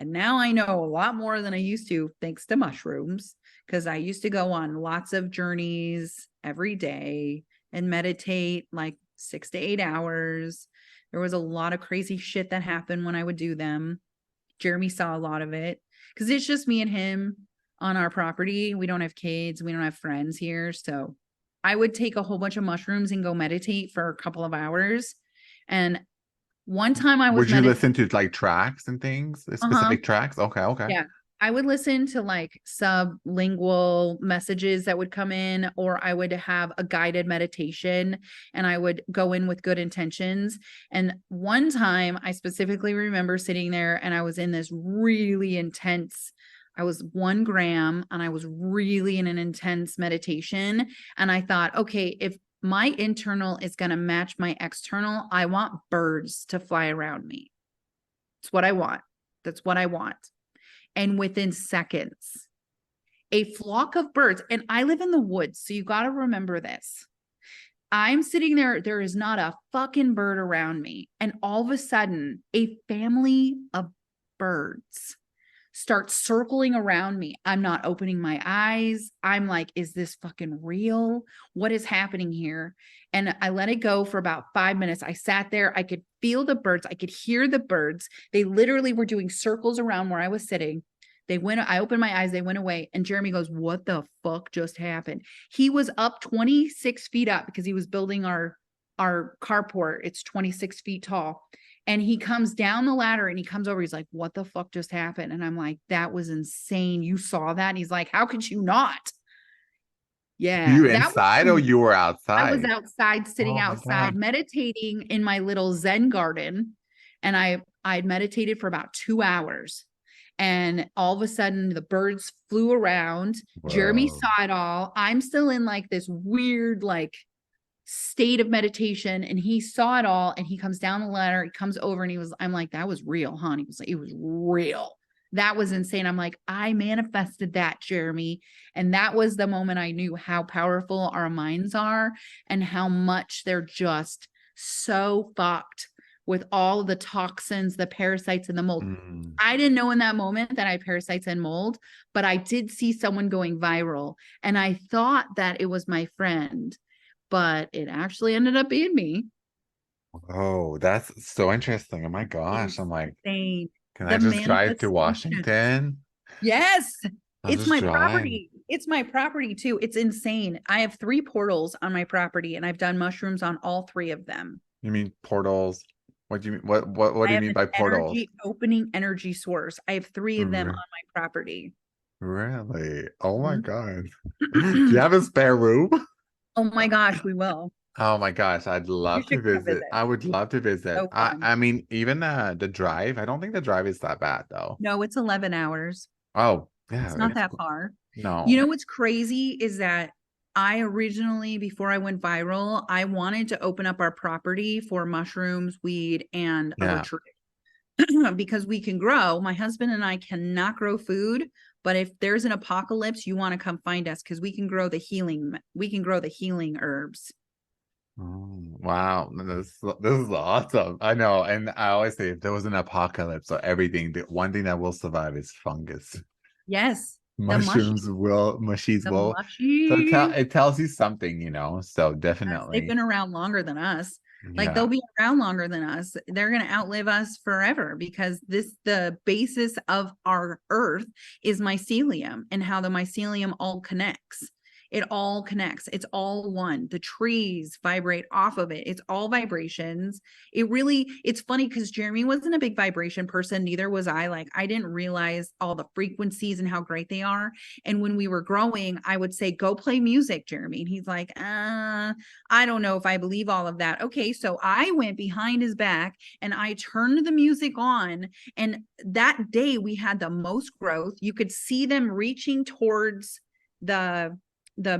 B: And now I know a lot more than I used to, thanks to mushrooms, because I used to go on lots of journeys every day and meditate like 6 to 8 hours. There was a lot of crazy shit that happened when I would do them. Jeremy saw a lot of it because it's just me and him on our property. We don't have kids. We don't have friends here. So I would take a whole bunch of mushrooms and go meditate for a couple of hours. And one time I was
A: Would you listen to like tracks and things, specific tracks? Okay, okay.
B: Yeah. I would listen to like sublingual messages that would come in, or I would have a guided meditation and I would go in with good intentions. And one time I specifically remember sitting there and I was in this really intense, I was 1 gram and I was really in an intense meditation. And I thought, okay, if my internal is going to match my external, I want birds to fly around me. It's what I want. That's what I want. And within seconds, a flock of birds, and I live in the woods, so you got to remember this. I'm sitting there, there is not a fucking bird around me. And all of a sudden, a family of birds start circling around me. I'm not opening my eyes. I'm like, is this fucking real? What is happening here? And I let it go for about 5 minutes. I sat there. I could feel the birds. I could hear the birds. They literally were doing circles around where I was sitting. I opened my eyes. They went away. And Jeremy goes, what the fuck just happened? He was up 26 feet up because he was building our carport. It's 26 feet tall. And he comes down the ladder and he comes over. He's like, what the fuck just happened? And I'm like, that was insane. You saw that? And he's like, how could you not? Yeah.
A: You inside or you were
B: I was
A: outside?
B: outside, sitting
A: Oh my
B: outside,
A: God.
B: meditating in my little Zen garden. And I'd meditated for about 2 hours. And all of a sudden the birds flew around. Jeremy
A: Whoa.
B: saw it all. I'm still in like this weird, like, state of meditation, and he saw it all. And he comes down the ladder, he comes over, and I'm like, that was real, huh? And he was like, it was real. That was insane. I'm like, I manifested that, Jeremy. And that was the moment I knew how powerful our minds are and how much they're just so fucked with all the toxins, the parasites, and the mold. I didn't know in that moment that I had parasites and mold, but I did see someone going viral. And I thought that it was my friend, but it actually ended up being me.
A: Oh, that's so interesting. Oh my gosh. I'm like,
B: Insane.
A: can I
B: The
A: just drive to
B: manifestation.
A: Washington?
B: Yes.
A: I'll
B: It's
A: just
B: my
A: drive.
B: property. It's my property too. It's insane. I have 3 portals on my property and I've done mushrooms on all 3 of them.
A: You mean portals? What do you mean? What
B: I
A: do you
B: have
A: mean
B: an
A: by portals?
B: energy opening energy source. I have 3 of them on my property.
A: Really? Oh my
B: Mhm.
A: God. Do you have a spare room?
B: Oh my gosh, we will.
A: Oh my gosh, I'd
B: You
A: love to
B: should come
A: visit.
B: visit.
A: I would love to visit.
B: So
A: I
B: fun.
A: I mean, even the drive, I don't think the drive is that bad though.
B: No, it's 11 hours.
A: Oh,
B: It's
A: yeah,
B: not
A: it's
B: that far. You
A: no.
B: know what's crazy is that I originally, before I went viral, I wanted to open up our property for mushrooms, weed, and a
A: Yeah.
B: retreat because we can grow. My husband and I cannot grow food, but if there's an apocalypse, you want to come find us because we can grow the healing herbs.
A: Oh, wow. This is awesome. I know. And I always say if there was an apocalypse or everything, the one thing that will survive is fungus.
B: Yes, the
A: Mushies will. So
B: mushies.
A: it tells you something, so
B: Yes, they've
A: definitely.
B: been around longer than us. Like they'll
A: Yeah.
B: be around longer than us. They're going to outlive us forever because the basis of our earth is mycelium and how the mycelium all connects. It all connects. It's all one. The trees vibrate off of it. It's all vibrations. It's funny because Jeremy wasn't a big vibration person. Neither was I. Like, I didn't realize all the frequencies and how great they are. And when we were growing, I would say, go play music, Jeremy. And he's like, I don't know if I believe all of that. Okay. So I went behind his back and I turned the music on. And that day we had the most growth. You could see them reaching towards the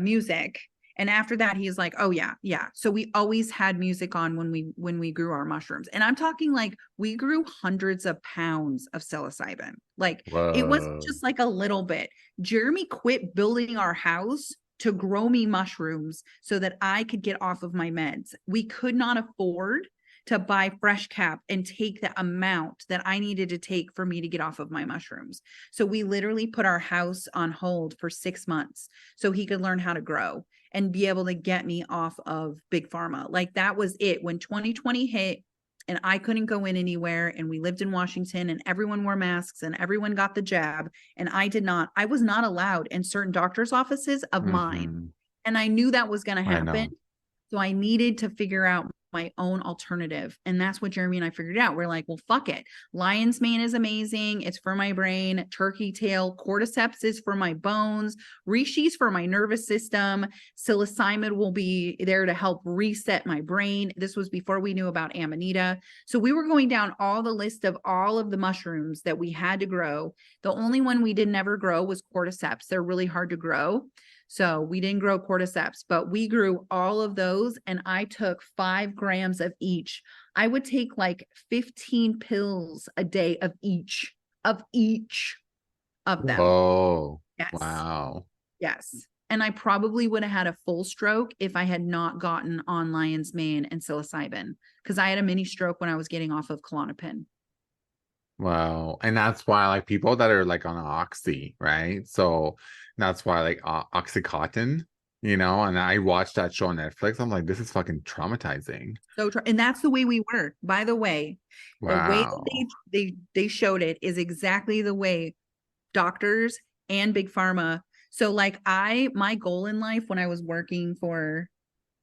B: music. And after that, he's like, oh yeah, yeah. So we always had music on when we grew our mushrooms. And I'm talking like we grew hundreds of pounds of psilocybin. Like it wasn't
A: Whoa.
B: just like a little bit. Jeremy quit building our house to grow me mushrooms so that I could get off of my meds. We could not afford to buy fresh cap and take the amount that I needed to take for me to get off of my mushrooms. So we literally put our house on hold for 6 months so he could learn how to grow and be able to get me off of big pharma. Like that was it. When 2020 hit and I couldn't go in anywhere and we lived in Washington and everyone wore masks and everyone got the jab and I did not, I was not allowed in certain doctors' offices of mine.
A: Hmm.
B: And I knew that was going to
A: I
B: happen.
A: know.
B: So I needed to figure out my own alternative. And that's what Jeremy and I figured out. We're like, well, fuck it. Lion's mane is amazing. It's for my brain. Turkey tail, cordyceps is for my bones. Reishi's for my nervous system. Psilocybin will be there to help reset my brain. This was before we knew about Amanita. So we were going down all the list of all of the mushrooms that we had to grow. The only one we didn't ever grow was cordyceps. They're really hard to grow. So we didn't grow cordyceps, but we grew all of those. And I took 5 grams of each. I would take like 15 pills a day of each of them.
A: Whoa.
B: Yes.
A: Wow.
B: Yes. And I probably would have had a full stroke if I had not gotten on lion's mane and psilocybin because I had a mini stroke when I was getting off of Klonopin.
A: Wow. And that's why like people that are like on Oxy, right? So that's why like Oxycontin, and I watched that show on Netflix. I'm like, this is fucking traumatizing.
B: So, and that's the way we were. By the way that
A: Wow.
B: they showed it is exactly the way doctors and big pharma. So, like my goal in life when I was working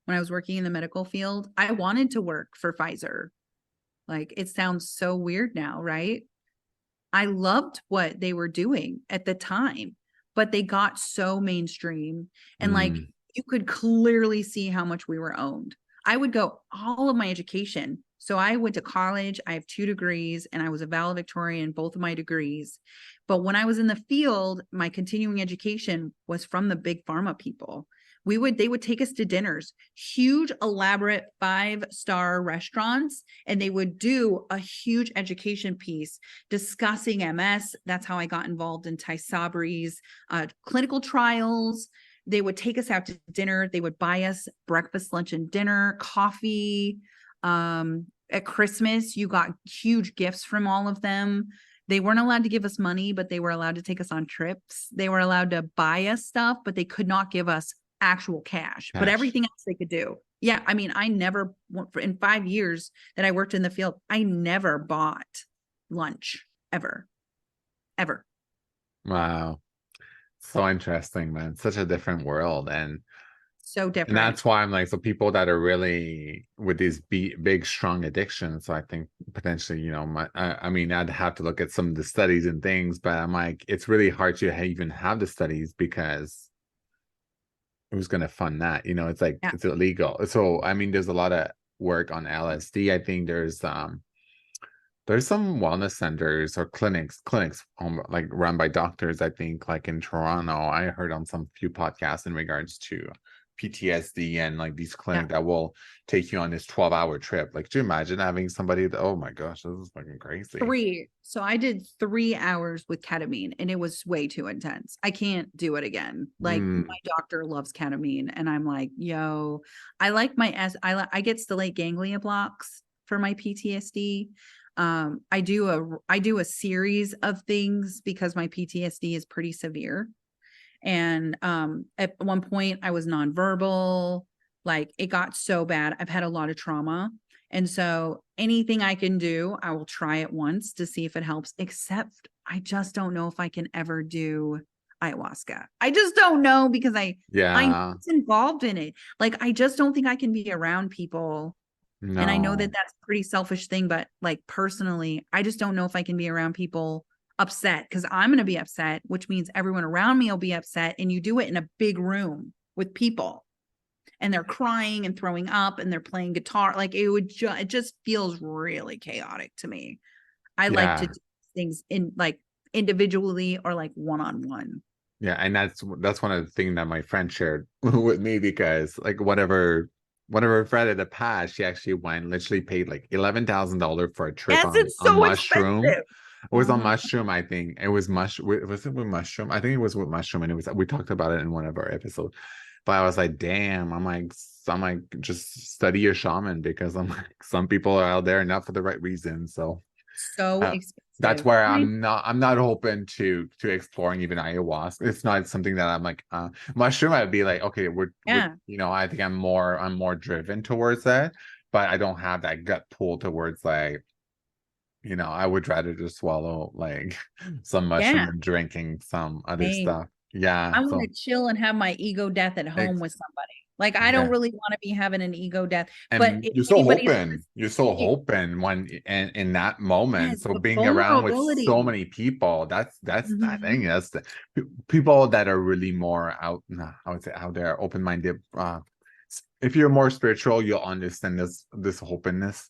B: in the medical field, I wanted to work for Pfizer. Like it sounds so weird now, right? I loved what they were doing at the time, but they got so mainstream and like
A: Mm.
B: you could clearly see how much we were owned. I would go all of my education. So I went to college, I have 2 degrees, and I was a valedictorian, both of my degrees. But when I was in the field, my continuing education was from the big pharma people. They would take us to dinners, huge, elaborate 5-star restaurants, and they would do a huge education piece discussing MS. That's how I got involved in Ty Sabri's clinical trials. They would take us out to dinner. They would buy us breakfast, lunch, and dinner, coffee. At Christmas, you got huge gifts from all of them. They weren't allowed to give us money, but they were allowed to take us on trips. They were allowed to buy us stuff, but they could not give us actual cash, but
A: Gosh.
B: everything else they could do. Yeah. I mean, I never, in 5 years that I worked in the field, I never bought lunch ever, ever.
A: Wow. So interesting, man. Such a different world.
B: So
A: And
B: different.
A: that's why I'm like, so people that are really with these big, strong addictions, so I think potentially, I mean, I'd have to look at some of the studies and things, but I'm like, it's really hard to even have the studies because who's going to fund that? It's like,
B: Yeah.
A: it's illegal. So, I mean, there's a lot of work on LSD. I think there's some wellness centers or clinics like run by doctors, I think, like in Toronto. I heard on some few podcasts in regards to PTSD and like these
B: Yeah.
A: clinics that will take you on this 12-hour trip. Like, do you imagine having somebody that, oh my gosh, this is fucking crazy.
B: 3. So I did 3 hours with ketamine and it was way too intense. I can't do it again. Like
A: Mm,
B: my doctor loves ketamine and I'm like, yo, I like I get stellate ganglia blocks for my PTSD. I do a series of things because my PTSD is pretty severe. And at one point I was nonverbal. Like it got so bad. I've had a lot of trauma. And so anything I can do, I will try it once to see if it helps, except I just don't know if I can ever do ayahuasca. I just don't know because I know
A: Yeah.
B: it's involved in it. Like I just don't think I can be around people. And I know that
A: No.
B: that's a pretty selfish thing, but like personally, I just don't know if I can be around people upset because I'm going to be upset, which means everyone around me will be upset. And you do it in a big room with people and they're crying and throwing up and they're playing guitar. Like it just feels really chaotic to me. I like to
A: Yeah.
B: do things in like individually or like one-on-one.
A: Yeah, and that's one of the things that my friend shared with me because like whatever friend in the past, she actually went literally paid like $11,000 for a trip
B: Yes, it's
A: on
B: so
A: mushroom.
B: expensive.
A: It was on mushroom, I think. It was was it with mushroom? I think it was with mushroom, and it was we talked about it in one of our episodes. But I was like, damn, I'm like, just study your shaman because I'm like, some people are out there not for the right reasons. So
B: So
A: uh, that's
B: expensive.
A: where
B: Right?
A: I'm not open to exploring even ayahuasca. It's not something that I'm like mushroom. I'd be like, okay, we're
B: Yeah.
A: you know, I think I'm more driven towards that, but I don't have that gut pull towards like, you know, I would rather just swallow like some mushroom
B: Yeah.
A: and drinking some other
B: Same.
A: stuff. Yeah.
B: I want to
A: So
B: chill and have my ego death at home
A: ex-
B: with somebody. Like I don't
A: yeah.
B: really want to be having an ego death. But
A: And
B: if anybody's
A: you're so
B: listening,
A: hoping when in that moment,
B: yes,
A: so
B: the
A: being around with so
B: vulnerability.
A: many people, that's I
B: Mhm.
A: think that's the people that are really more out, nah, I would say out there, open-minded, if you're more spiritual, you'll understand this openness,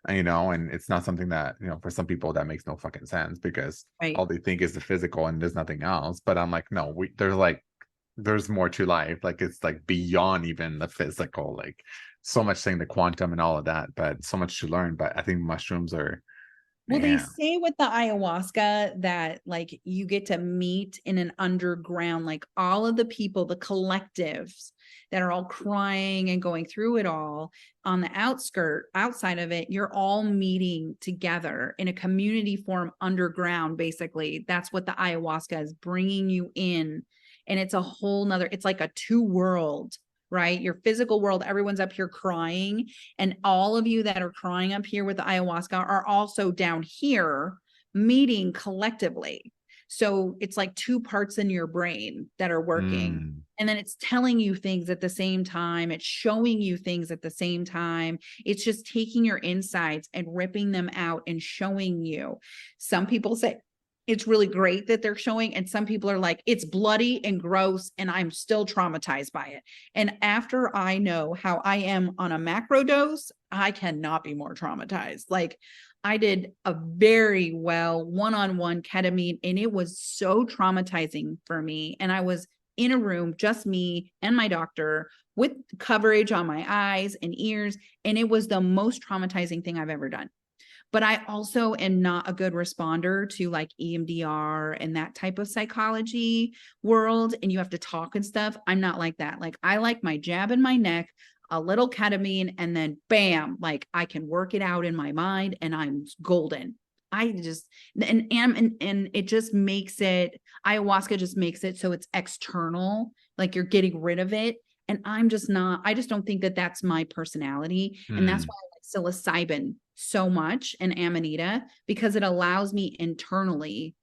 A: you know, and it's not something that, you know, for some people that makes no fucking sense because
B: Right.
A: all they think is the physical and there's nothing else. But I'm like, no, there's like there's more to life. Like it's like beyond even the physical, like so much thing, the quantum and all of that, but so much to learn. But I think mushrooms are,
B: Well, they
A: man,
B: say with the ayahuasca that like you get to meet in an underground, like all of the people, the collectives that are all crying and going through it all on the outside of it, you're all meeting together in a community form underground. Basically, that's what the ayahuasca is bringing you in. And it's a whole nother, it's like a two world, right? Your physical world, everyone's up here crying, and all of you that are crying up here with the ayahuasca are also down here meeting collectively. So it's like two parts in your brain that are working.
A: mm,
B: And then it's telling you things at the same time. It's showing you things at the same time. It's just taking your insights and ripping them out and showing you. Some people say, it's really great that they're showing, and some people are like, it's bloody and gross and I'm still traumatized by it. And after I know how I am on a macro dose, I cannot be more traumatized. Like I did a very well one-on-one ketamine and it was so traumatizing for me. And I was in a room, just me and my doctor with coverage on my eyes and ears. And it was the most traumatizing thing I've ever done. But I also am not a good responder to like EMDR and that type of psychology world. And you have to talk and stuff. I'm not like that. Like I like my jab in my neck, a little ketamine, and then bam, like I can work it out in my mind and I'm golden. I just and it just makes it, ayahuasca just makes it so it's external, like you're getting rid of it. And I'm just not, I just don't think that that's my personality. And that's
A: mm.
B: why I like psilocybin so much and amanita, because it allows me internally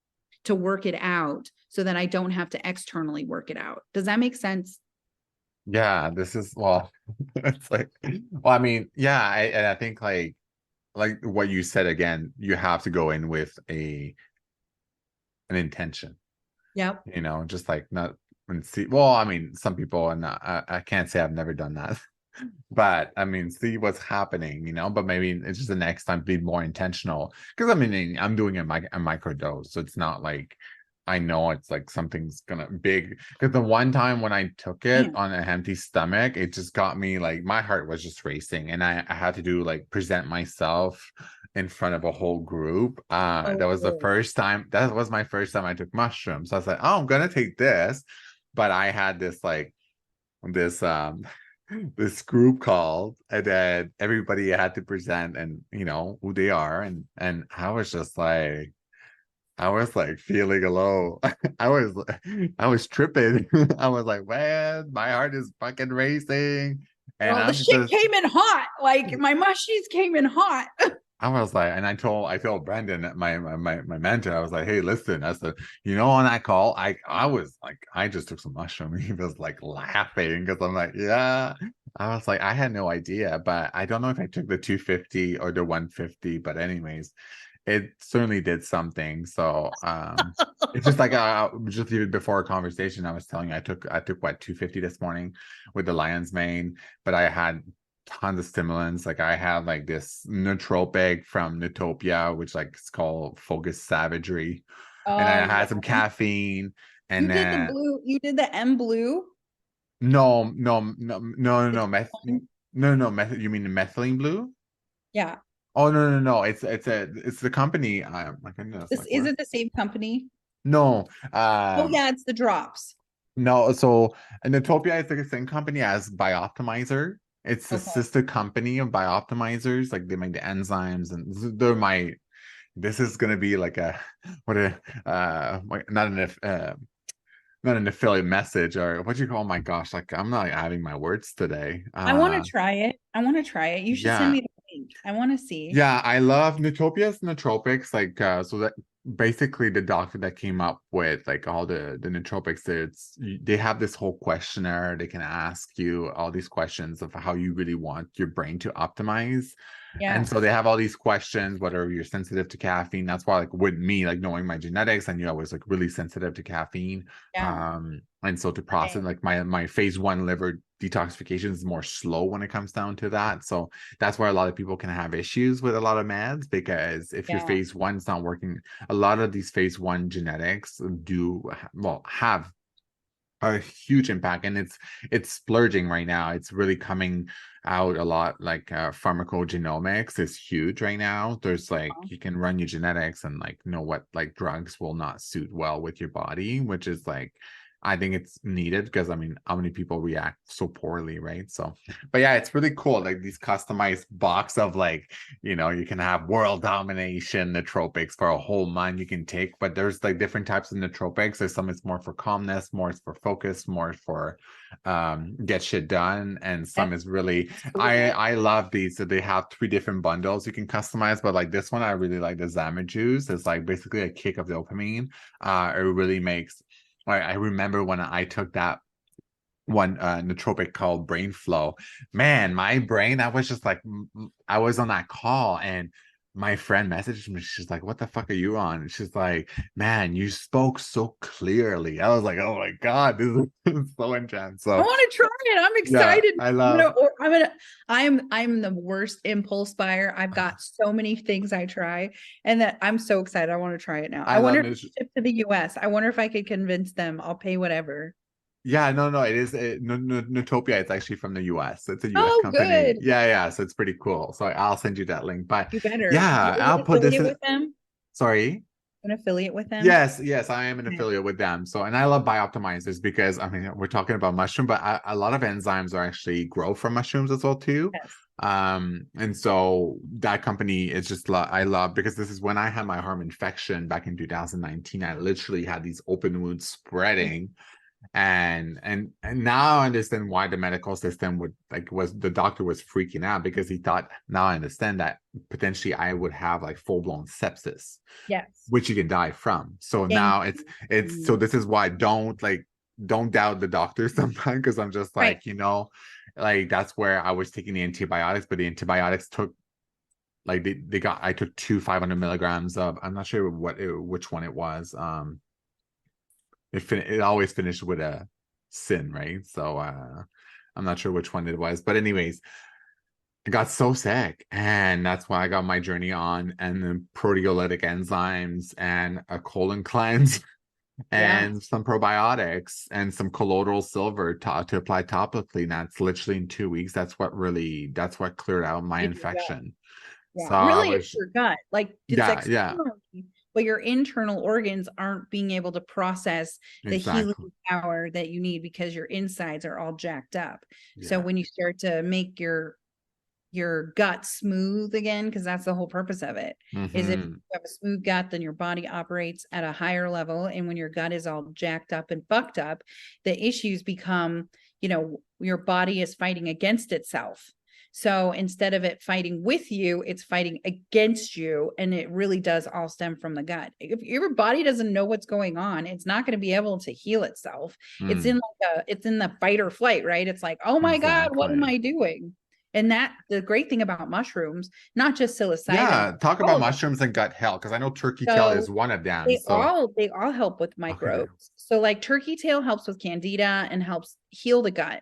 B: to work it out so that I don't have to externally work it out. Does that make sense?
A: Yeah, this is well, it's like, well, I mean, yeah, and I think like what you said again, you have to go in with an intention,
B: Yep.
A: you know, just like not and see. Well, I mean, some people, and I can't say I've never done that, but I mean, see what's happening, you know. But maybe it's just the next time be more intentional because I mean, I'm doing a micro dose, so it's not like I know it's like something's gonna big. Because the one time when I took it
B: Yeah.
A: on an empty stomach, it just got me like my heart was just racing, and I had to do like present myself in front of a whole group. That was the
B: Oh,
A: first time. That was my first time I took mushrooms. So I was like, oh, I'm gonna take this, but I had this like this this group called, and then everybody had to present and you know who they are, and I was like feeling low. I was tripping. I was like, man, my heart is fucking racing. And
B: Well, the
A: I'm
B: shit
A: just,
B: came in hot. Like my mushies came in hot.
A: I was like, and I told Brandon, my mentor, I was like, hey, listen, I said, on that call, I was like, I just took some mushroom. He was like laughing because I'm like, yeah. I was like, I had no idea, but I don't know if I took the 250 or the 150, but anyways, it certainly did something. So it's just like just even before our conversation, I was telling you I took what 250 this morning with the lion's mane, but I had tons of stimulants. Like I have like this nootropic from Nutopia, which like it's called Focus Savagery, and
B: Oh
A: I had some
B: yeah.
A: caffeine,
B: You
A: and
B: did the
A: then
B: blue, you did the M blue.
A: no, no, no, no, no,
B: The
A: no,
B: one?
A: You mean the methylene blue?
B: Yeah.
A: Oh no, no, no, it's the company. My goodness,
B: This
A: like
B: is
A: where?
B: it the same company?
A: No,
B: Oh yeah, it's the drops.
A: no. So Nutopia is like the same company as Bioptimizer. It's the
B: Okay.
A: sister company of Bioptimizers. Like they make the enzymes, and they're my. This is gonna be like a what a not an affiliate message or what do you call? Oh my gosh, like I'm not having my words today.
B: I want to try it. I want to try it. You should send
A: Yeah,
B: me the link. I want to see.
A: yeah, I love Nutopia's nootropics. Like, so that basically the doctor that came up with like all the nootropics, they have this whole questionnaire. They can ask you all these questions of how you really want your brain to optimize. And
B: Yeah.
A: so they have all these questions, whether you're sensitive to caffeine. That's why, like, with me, like knowing my genetics, I knew I was like really sensitive to caffeine.
B: Yeah.
A: And so to process
B: Same.
A: like my phase one liver detoxification is more slow when it comes down to that. So that's where a lot of people can have issues with a lot of meds because if your
B: Yeah.
A: phase one's not working, a lot of these phase one genetics do well have a huge impact, and it's splurging right now. It's really coming out a lot. Like pharmacogenomics is huge right now. There's like you can run your genetics and like know what like drugs will not suit well with your body, which is like I think it's needed because I mean how many people react so poorly, right? So but yeah, it's really cool, like these customized box of like you can have world domination nootropics for a whole month you can take, but there's like different types of nootropics. There's some it's more for calmness, more is for focus, more for get shit done, and some
B: That's,
A: is really
B: that's cool,
A: I
B: man.
A: I love these. So they have three different bundles you can customize, but like this one I really like the Zama juice. It's like basically a kick of dopamine. It really makes I remember when I took that one nootropic called brain flow, man, my brain, I was just like I was on that call and my friend messaged me. She's like, what the fuck are you on? And she's like, man, you spoke so clearly. I was like, oh my god, this is so intense.
B: I
A: So
B: want to try it. I'm
A: yeah,
B: excited.
A: I love
B: I'm the worst impulse buyer. I've got so many things I try, and that I'm so excited. I want to try it now.
A: I
B: I
A: love
B: wonder if it's shipped to the US. I wonder if I could convince them. I'll pay whatever.
A: yeah, no, it is Nutopia. It's actually from the US. It's a US
B: Oh,
A: company.
B: good.
A: Yeah, yeah. So it's pretty cool. So I'll send you that link. But
B: You better.
A: yeah,
B: Are you
A: I'll
B: an
A: put this
B: affiliate
A: in.
B: with them?
A: Sorry.
B: An affiliate with them?
A: Yes, yes, I am an
B: Okay.
A: affiliate with them. So, and I love bioptimizers because I mean, we're talking about mushroom, but a lot of enzymes are actually grow from mushrooms as well too.
B: Yes.
A: And so that company is just I love because this is when I had my harm infection back in 2019. I literally had these open wounds spreading, and now I understand why the medical system would like was the doctor was freaking out because he thought now I understand that potentially I would have like full-blown sepsis,
B: Yes.
A: which you can die from. So
B: Thank
A: now it's so
B: you.
A: this is why don't doubt the doctor sometimes because I'm just
B: Right.
A: like, like that's where I was taking the antibiotics, but the antibiotics took like they got I took two 500 milligrams of I'm not sure which one it was. It always finished with a sin, right? So I'm not sure which one it was, but anyways, I got so sick, and that's why I got my journey on, and then proteolytic enzymes and a colon cleanse
B: Yeah.
A: and some probiotics and some colloidal silver to apply topically. And that's literally in 2 weeks. That's what cleared out my
B: It's your gut.
A: infection.
B: Yeah.
A: So I
B: Really, it's
A: was,
B: your gut. Like it's
A: yeah, yeah,
B: externally, but your internal organs aren't being able to process the healing
A: exactly.
B: power that you need because your insides are all jacked up. So
A: Yeah.
B: when you start to make your gut smooth again, because that's the whole purpose of it, is if you
A: Hmm.
B: have a smooth gut, then your body operates at a higher level. And when your gut is all jacked up and fucked up, the issues become, your body is fighting against itself. So instead of it fighting with you, it's fighting against you. And it really does all stem from the gut. If your body doesn't know what's going on, it's not going to be able to heal itself. It's in
A: Mm,
B: it's in the fight or flight, right? It's like, oh my God, what am
A: exactly.
B: I doing? And that the great thing about mushrooms, not just psilocybin,
A: Yeah, talk
B: all
A: about
B: of them.
A: mushrooms and gut health because I know turkey tail is
B: So
A: one of them. So
B: they all help with
A: okay.
B: microbes. So like turkey tail helps with candida and helps heal the gut.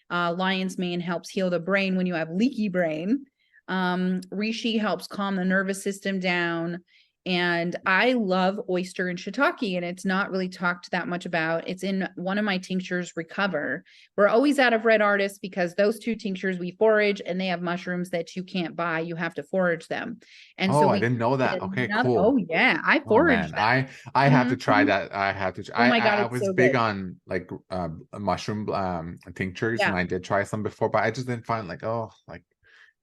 B: Lion's mane helps heal the brain when you have leaky brain. Reishi helps calm the nervous system down. And I love oyster and shiitake, and it's not really talked that much about. It's in one of my tinctures, Recover. We're always out of red artists because those two tinctures we forage, and they have mushrooms that you can't buy. You have to forage them. And so
A: Oh, I
B: we
A: didn't know that.
B: created
A: Okay,
B: another,
A: cool.
B: oh yeah, I
A: Oh
B: forage
A: man,
B: them.
A: I have to try
B: Mhm.
A: that. I have to.
B: Oh my God,
A: I
B: it's
A: was
B: so
A: big
B: good.
A: on like mushroom tinctures, and
B: Yeah.
A: I did try some before, but I just didn't find like oh like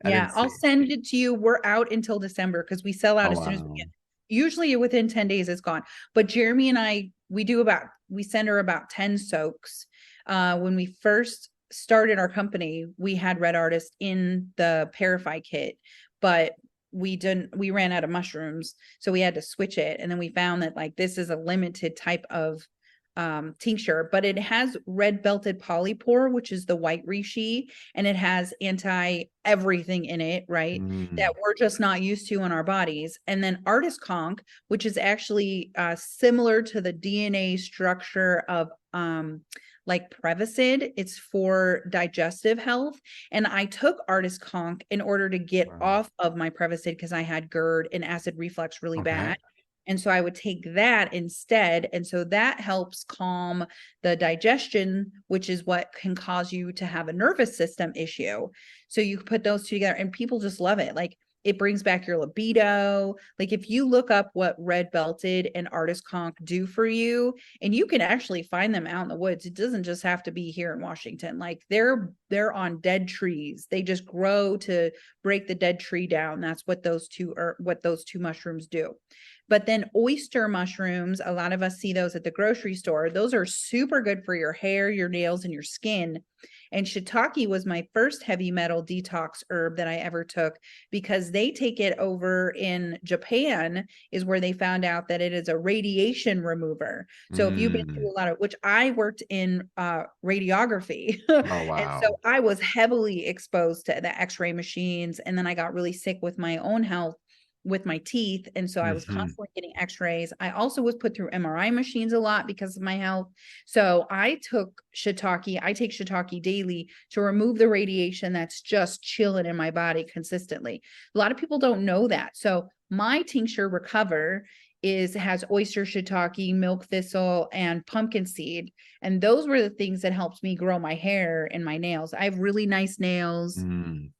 A: I
B: Yeah,
A: didn't
B: I'll
A: see.
B: send it to you. We're out until December because we sell out
A: Oh
B: as soon as we
A: wow.
B: get. Usually within 10 days it's gone. But Jeremy and I, we send her about 10 soaks. When we first started our company, we had Red Artist in the Parify kit, but we ran out of mushrooms. So we had to switch it. And then we found that like this is a limited type of tincture, but it has red belted polypore, which is the white reishi, and it has anti everything in it, right? That
A: Mm,
B: we're just not used to in our bodies. And then artist conch, which is actually similar to the DNA structure of like Prevacid. It's for digestive health. And I took artist conch in order to get
A: wow.
B: off of my Prevacid because I had GERD and acid reflux really
A: Okay.
B: bad. And so I would take that instead. And so that helps calm the digestion, which is what can cause you to have a nervous system issue. So you put those two together and people just love it. Like it brings back your libido. Like if you look up what red belted and artist conch do for you, and you can actually find them out in the woods. It doesn't just have to be here in Washington. Like they're on dead trees. They just grow to break the dead tree down. That's what those two mushrooms do. But then oyster mushrooms, a lot of us see those at the grocery store. Those are super good for your hair, your nails, and your skin. And shiitake was my first heavy metal detox herb that I ever took because they take it over in Japan, is where they found out that it is a radiation remover. So if you've been through
A: Mm.
B: a lot of, which I worked in radiography.
A: Oh
B: And so
A: wow.
B: I was heavily exposed to the x-ray machines. And then I got really sick with my own health with my teeth. And so I was
A: Hmm.
B: constantly getting x-rays. I also was put through MRI machines a lot because of my health. So I take shiitake daily to remove the radiation that's just chilling in my body consistently. A lot of people don't know that. So my tincture Recover has oyster shiitake, milk thistle, and pumpkin seed. And those were the things that helped me grow my hair and my nails. I have really nice nails.
A: Mm.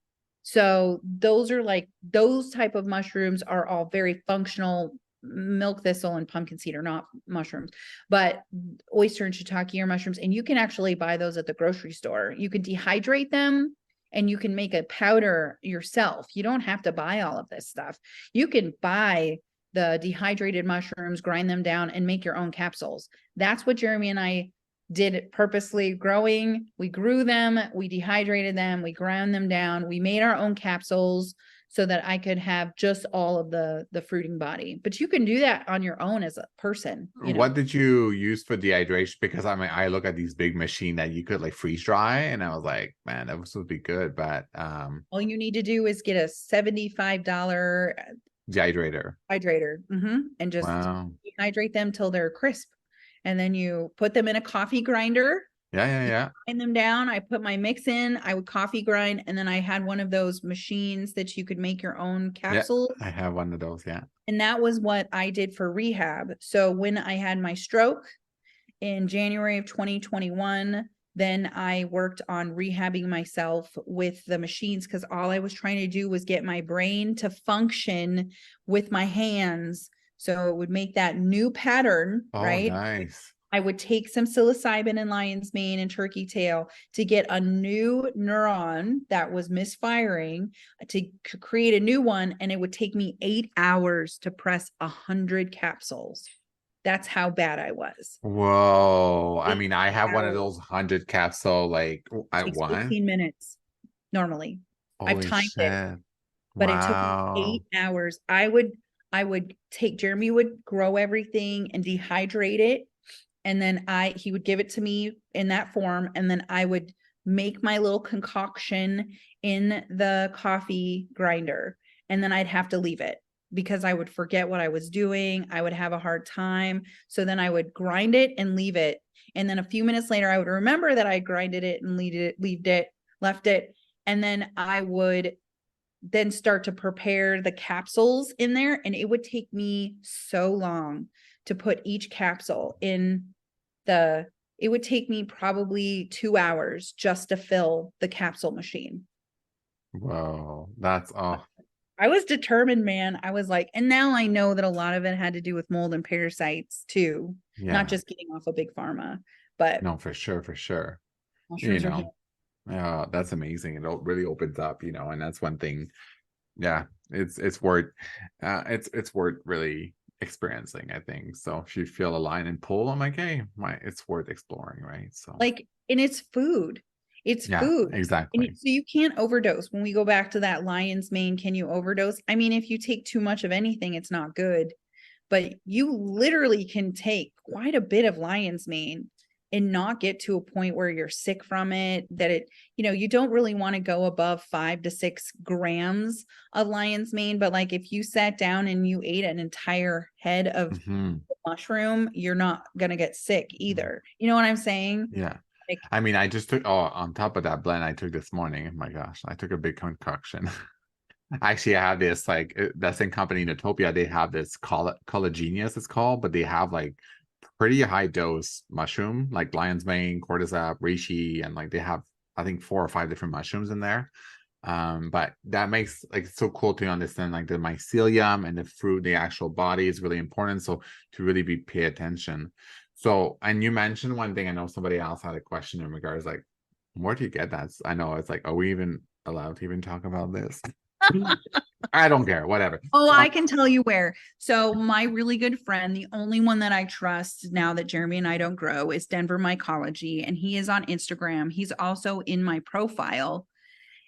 B: So those are like those type of mushrooms are all very functional. Milk thistle and pumpkin seed are not mushrooms, but oyster and shiitake are mushrooms, and you can actually buy those at the grocery store. You can dehydrate them and you can make a powder yourself. You don't have to buy all of this stuff. You can buy the dehydrated mushrooms, grind them down, and make your own capsules. That's what Jeremy and I did it purposely growing. We grew them, we dehydrated them, we ground them down, we made our own capsules so that I could have just all of the fruiting body. But you can do that on your own as a person, you know.
A: What did you use for dehydration? Because I mean, I look at these big machine that you could like freeze dry, and I was like, man, that would be good. But
B: All you need to do is get a $75
A: dehydrator.
B: hydrator, and just
A: Wow.
B: dehydrate them till they're crisp. And then you put them in a coffee grinder.
A: Yeah, yeah,
B: You
A: yeah.
B: grind them down. I put my mix in. I would coffee grind, and then I had one of those machines that you could make your own
A: Yeah,
B: capsules.
A: I have one of those. Yeah.
B: And that was what I did for rehab. So when I had my stroke in January of 2021, then I worked on rehabbing myself with the machines because all I was trying to do was get my brain to function with my hands. So it would make that new pattern,
A: Oh,
B: right?
A: nice.
B: I would take some psilocybin and lion's mane and turkey tail to get a new neuron that was misfiring to create a new one. And it would take me 8 hours to press 100 capsules. That's how bad I was.
A: Whoa. I
B: 8
A: mean, I have one of
B: hours.
A: those 100 capsule like at
B: Takes
A: one.
B: 15 minutes normally. I've
A: Holy
B: timed it,
A: shit.
B: but it took me
A: Wow.
B: 8 hours. I would take Jeremy would grow everything and dehydrate it. And then he would give it to me in that form. And then I would make my little concoction in the coffee grinder. And then I'd have to leave it because I would forget what I was doing. I would have a hard time. So then I would grind it and leave it. And then a few minutes later, I would remember that I grinded it and left it. And then I would then start to prepare the capsules in there. And it would take me so long to put each capsule in it would take me probably 2 hours just to fill the capsule machine.
A: Whoa. That's oh
B: I was determined, man. I was like, and now I know that a lot of it had to do with mold and parasites too, not
A: yeah.
B: just getting off of big pharma, but
A: No, for sure, for sure. You
B: mushrooms are
A: know,
B: healing.
A: that's amazing. Really opens up, and that's one thing. Yeah, it's worth it's worth really experiencing, I think. So if you feel a line and pull, I'm like, hey, it's worth exploring, right? So
B: Like, and it's food. It's
A: yeah,
B: food. And
A: exactly.
B: so you can't overdose. When we go back to that lion's mane, can you overdose? I mean, if you take too much of anything, it's not good. But you literally can take quite a bit of lion's mane and not get to a point where you're sick from it, that you don't really want to go above 5 to 6 grams of lion's mane. But like if you sat down and you ate an entire head of
A: Hmm.
B: mushroom, you're not going to get sick either. You know what I'm saying?
A: Yeah.
B: Like,
A: I mean, I just took on top of that blend I took this morning. Oh my gosh, I took a big concoction. Actually, I have this like that's in company Notopia. They have this collagenous, it's called, but they have like pretty high dose mushroom, like lion's mane, cordyceps, reishi, and like they have I think 4 or 5 different mushrooms in there. But that makes like it's so cool to understand like the mycelium and the fruit, the actual body is really important. So to really be pay attention. So, and you mentioned one thing. I know somebody else had a question in regards like, where do you get that? I know it's like, are we even allowed to even talk about this? I don't care, whatever.
B: oh, I can tell you where. So my really good friend, the only one that I trust now that Jeremy and I don't grow, is Denver Mycology, and he is on Instagram. He's also in my profile,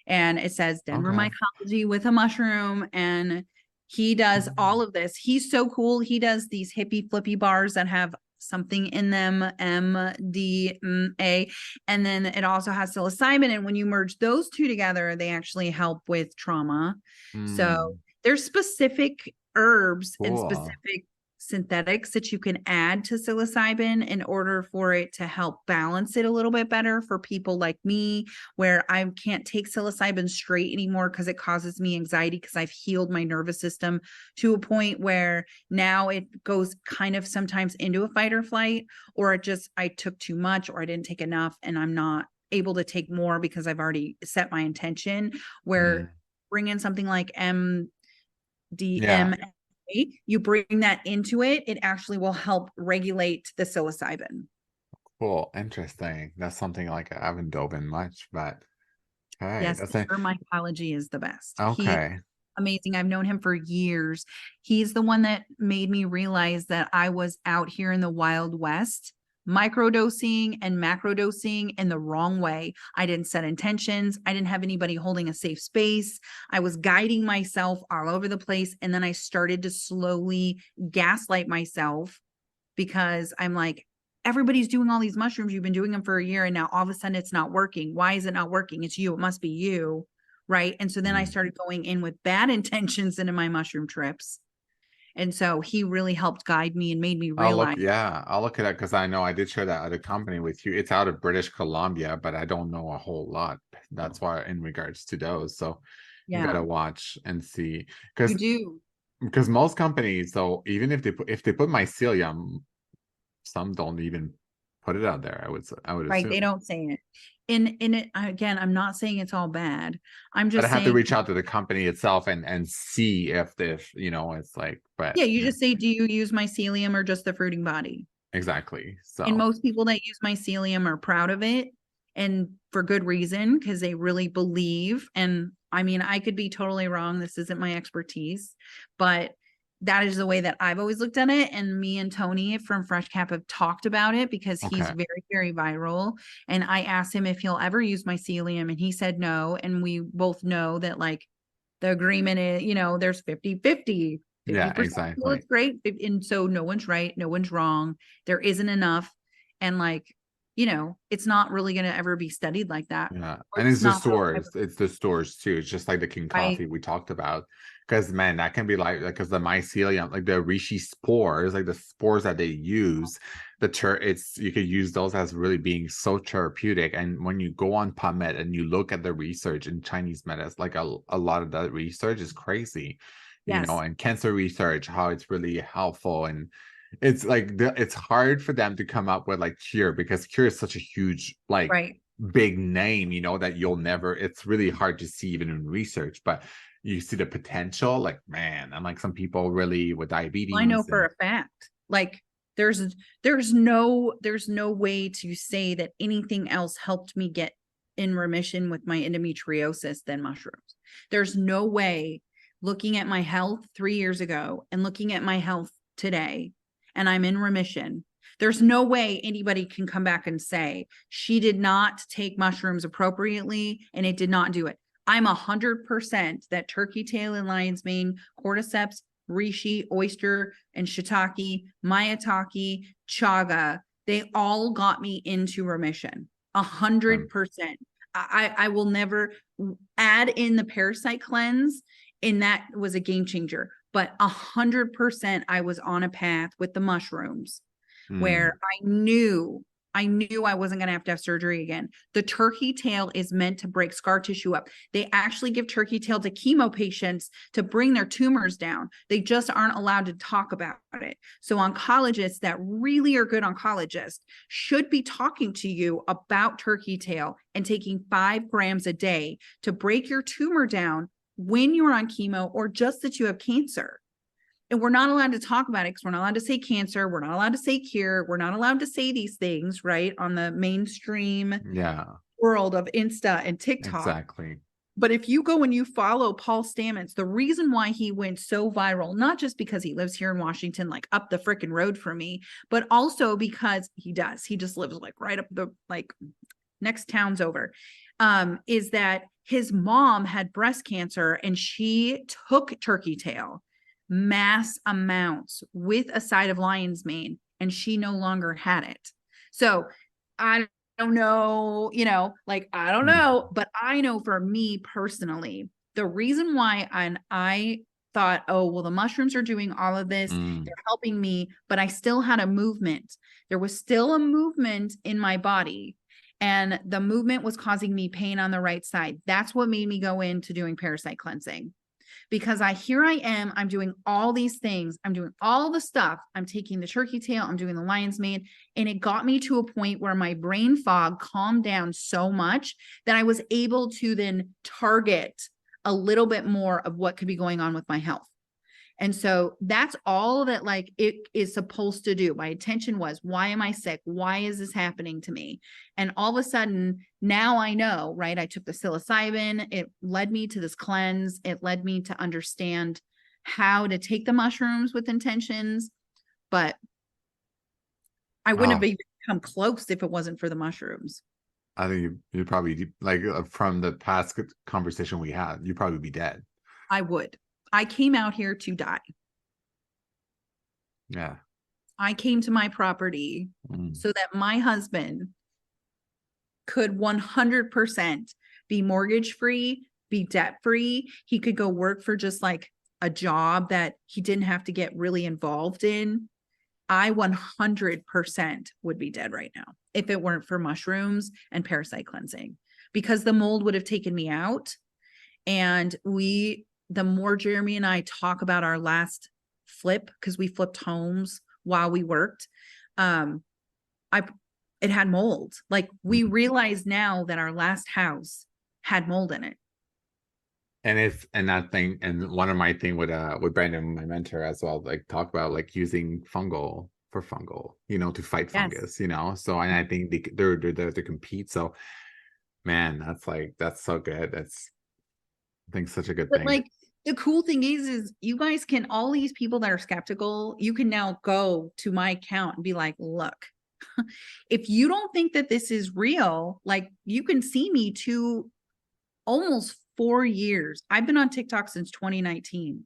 B: and it says Denver
A: Okay.
B: Mycology with a mushroom, and he does all of this. He's so cool. He does these hippie flippy bars that have something in them, MDMA, and then it also has psilocybin. And when you merge those two together, they actually help with trauma. So
A: Mm,
B: there's specific herbs and
A: cool.
B: specific synthetics that you can add to psilocybin in order for it to help balance it a little bit better for people like me, where I can't take psilocybin straight anymore because it causes me anxiety because I've healed my nervous system to a point where now it goes kind of sometimes into a fight or flight, or I took too much or I didn't take enough and I'm not able to take more because I've already set my intention. Where
A: Mm,
B: bring in something like
A: yeah,
B: MDMA, you bring that into it, it actually will help regulate the psilocybin.
A: cool. Interesting. That's something like I haven't dove in much, but okay,
B: Yes,
A: that's a
B: Denver Mycology is the best. He
A: okay.
B: amazing. I've known him for years. He's the one that made me realize that I was out here in the Wild West, microdosing and macrodosing in the wrong way. I didn't set intentions. I didn't have anybody holding a safe space. I was guiding myself all over the place. And then I started to slowly gaslight myself because I'm like, everybody's doing all these mushrooms. You've been doing them for a year and now all of a sudden it's not working. Why is it not working? It's you. It must be you. Right. And so then I
A: Mm.
B: started going in with bad intentions into my mushroom trips. And so he really helped guide me and made me
A: I'll look,
B: realize,
A: yeah, I'll look at it because I know I did share that other company with you. It's out of British Columbia, but I don't know a whole lot. That's why in regards to those. So you
B: yeah,
A: gotta watch and see
B: you
A: because
B: do.
A: most companies, so even if they put mycelium, some don't even put it out there. I would
B: Right. They
A: assume.
B: don't say it. In it again, I'm not saying it's all bad. I'm
A: But I
B: just
A: have to
B: saying,
A: reach out to the company itself and see if it's like, but
B: yeah, you
A: yeah,
B: just say, do you use mycelium or just the fruiting body?
A: exactly.
B: And
A: So
B: most people that use mycelium are proud of it, and for good reason, because they really believe. And I mean, I could be totally wrong. This isn't my expertise, but that is the way that I've always looked at it. And me and Tony from Fresh Cap have talked about it because he's
A: Okay.
B: very, very viral. And I asked him if he'll ever use mycelium, and he said no. And we both know that like the agreement is, there's 50-50,
A: Yeah,
B: 50%. Well,
A: exactly.
B: it's great. And so no one's right, no one's wrong. There isn't enough. And like, it's not really going to ever be studied like that.
A: Yeah.
B: Or
A: And
B: it's
A: it's the
B: not
A: stores. It's the stores too. It's just like the King
B: right.
A: Coffee we talked about. Because man, that can be like because the mycelium, like the reishi spores, like the spores that they use, it's you could use those as really being so therapeutic. And when you go on PubMed and you look at the research in Chinese medicine, like a lot of that research is crazy,
B: Yes.
A: and cancer research, how it's really helpful. And it's like it's hard for them to come up with like cure because cure is such a huge like
B: Right.
A: big name, that you'll never, it's really hard to see even in research, but you see the potential, like, man, and like some people really with
B: I know
A: diabetes
B: for
A: and
B: a fact, like there's no way to say that anything else helped me get in remission with my endometriosis than mushrooms. There's no way, looking at my health 3 years ago and looking at my health today, and I'm in remission. There's no way anybody can come back and say she did not take mushrooms appropriately and it did not do it. I'm 100% that turkey tail and lion's mane, cordyceps, reishi, oyster, and shiitake, maitake, chaga, they all got me into remission. 100%. I will never add in the parasite cleanse, and that was a game changer. But 100%, I was on a path with the mushrooms
A: mm,
B: where I knew I wasn't going to have surgery again. The turkey tail is meant to break scar tissue up. They actually give turkey tail to chemo patients to bring their tumors down. They just aren't allowed to talk about it. So oncologists that really are good oncologists should be talking to you about turkey tail and taking 5 grams a day to break your tumor down when you're on chemo or just that you have cancer. And we're not allowed to talk about it because we're not allowed to say cancer. We're not allowed to say cure. We're not allowed to say these things, right? On the mainstream
A: yeah,
B: world of Insta and TikTok.
A: exactly.
B: But if you go and you follow Paul Stamets, the reason why he went so viral, not just because he lives here in Washington, like up the freaking road from me, but also because he just lives like right up the like next towns over, is that his mom had breast cancer and she took turkey tail mass amounts with a side of lion's mane, and she no longer had it. So I don't know, like I don't
A: Mm,
B: know, but I know for me personally, the reason why I thought, oh, well, the mushrooms are doing all of this,
A: mm,
B: they're helping me, but I still had a movement. There was still a movement in my body, and the movement was causing me pain on the right side. That's what made me go into doing parasite cleansing, because I'm doing all these things. I'm doing all the stuff. I'm taking the turkey tail, I'm doing the lion's mane. And it got me to a point where my brain fog calmed down so much that I was able to then target a little bit more of what could be going on with my health. And so that's all that like it is supposed to do. My intention was, why am I sick? Why is this happening to me? And all of a sudden, now I know, right? I took the psilocybin. It led me to this cleanse. It led me to understand how to take the mushrooms with intentions. But I wouldn't have
A: oh,
B: even come close if it wasn't for the mushrooms.
A: I think you'd probably like from the past conversation we had, you'd probably be dead.
B: I would. I came out here to die.
A: Yeah.
B: I came to my property
A: Mm,
B: so that my husband could 100% be mortgage free, be debt free. He could go work for just like a job that he didn't have to get really involved in. I 100% would be dead right now if it weren't for mushrooms and parasite cleansing, because the mold would have taken me out. And the more Jeremy and I talk about our last flip, because we flipped homes while we worked, I it had mold. Like we
A: mm.
B: realize now that our last house had mold in it.
A: And that thing, and one of my thing with Brandon, my mentor as well, like talk about like using fungal for fungal, to fight
B: Yes.
A: fungus, so and I think they're there to compete. So man, that's so good. That's I think such a good
B: But
A: thing.
B: like the cool thing is you guys can, all these people that are skeptical, you can now go to my account and be like, look, if you don't think that this is real, like you can see me to almost 4 years. I've been on TikTok since 2019.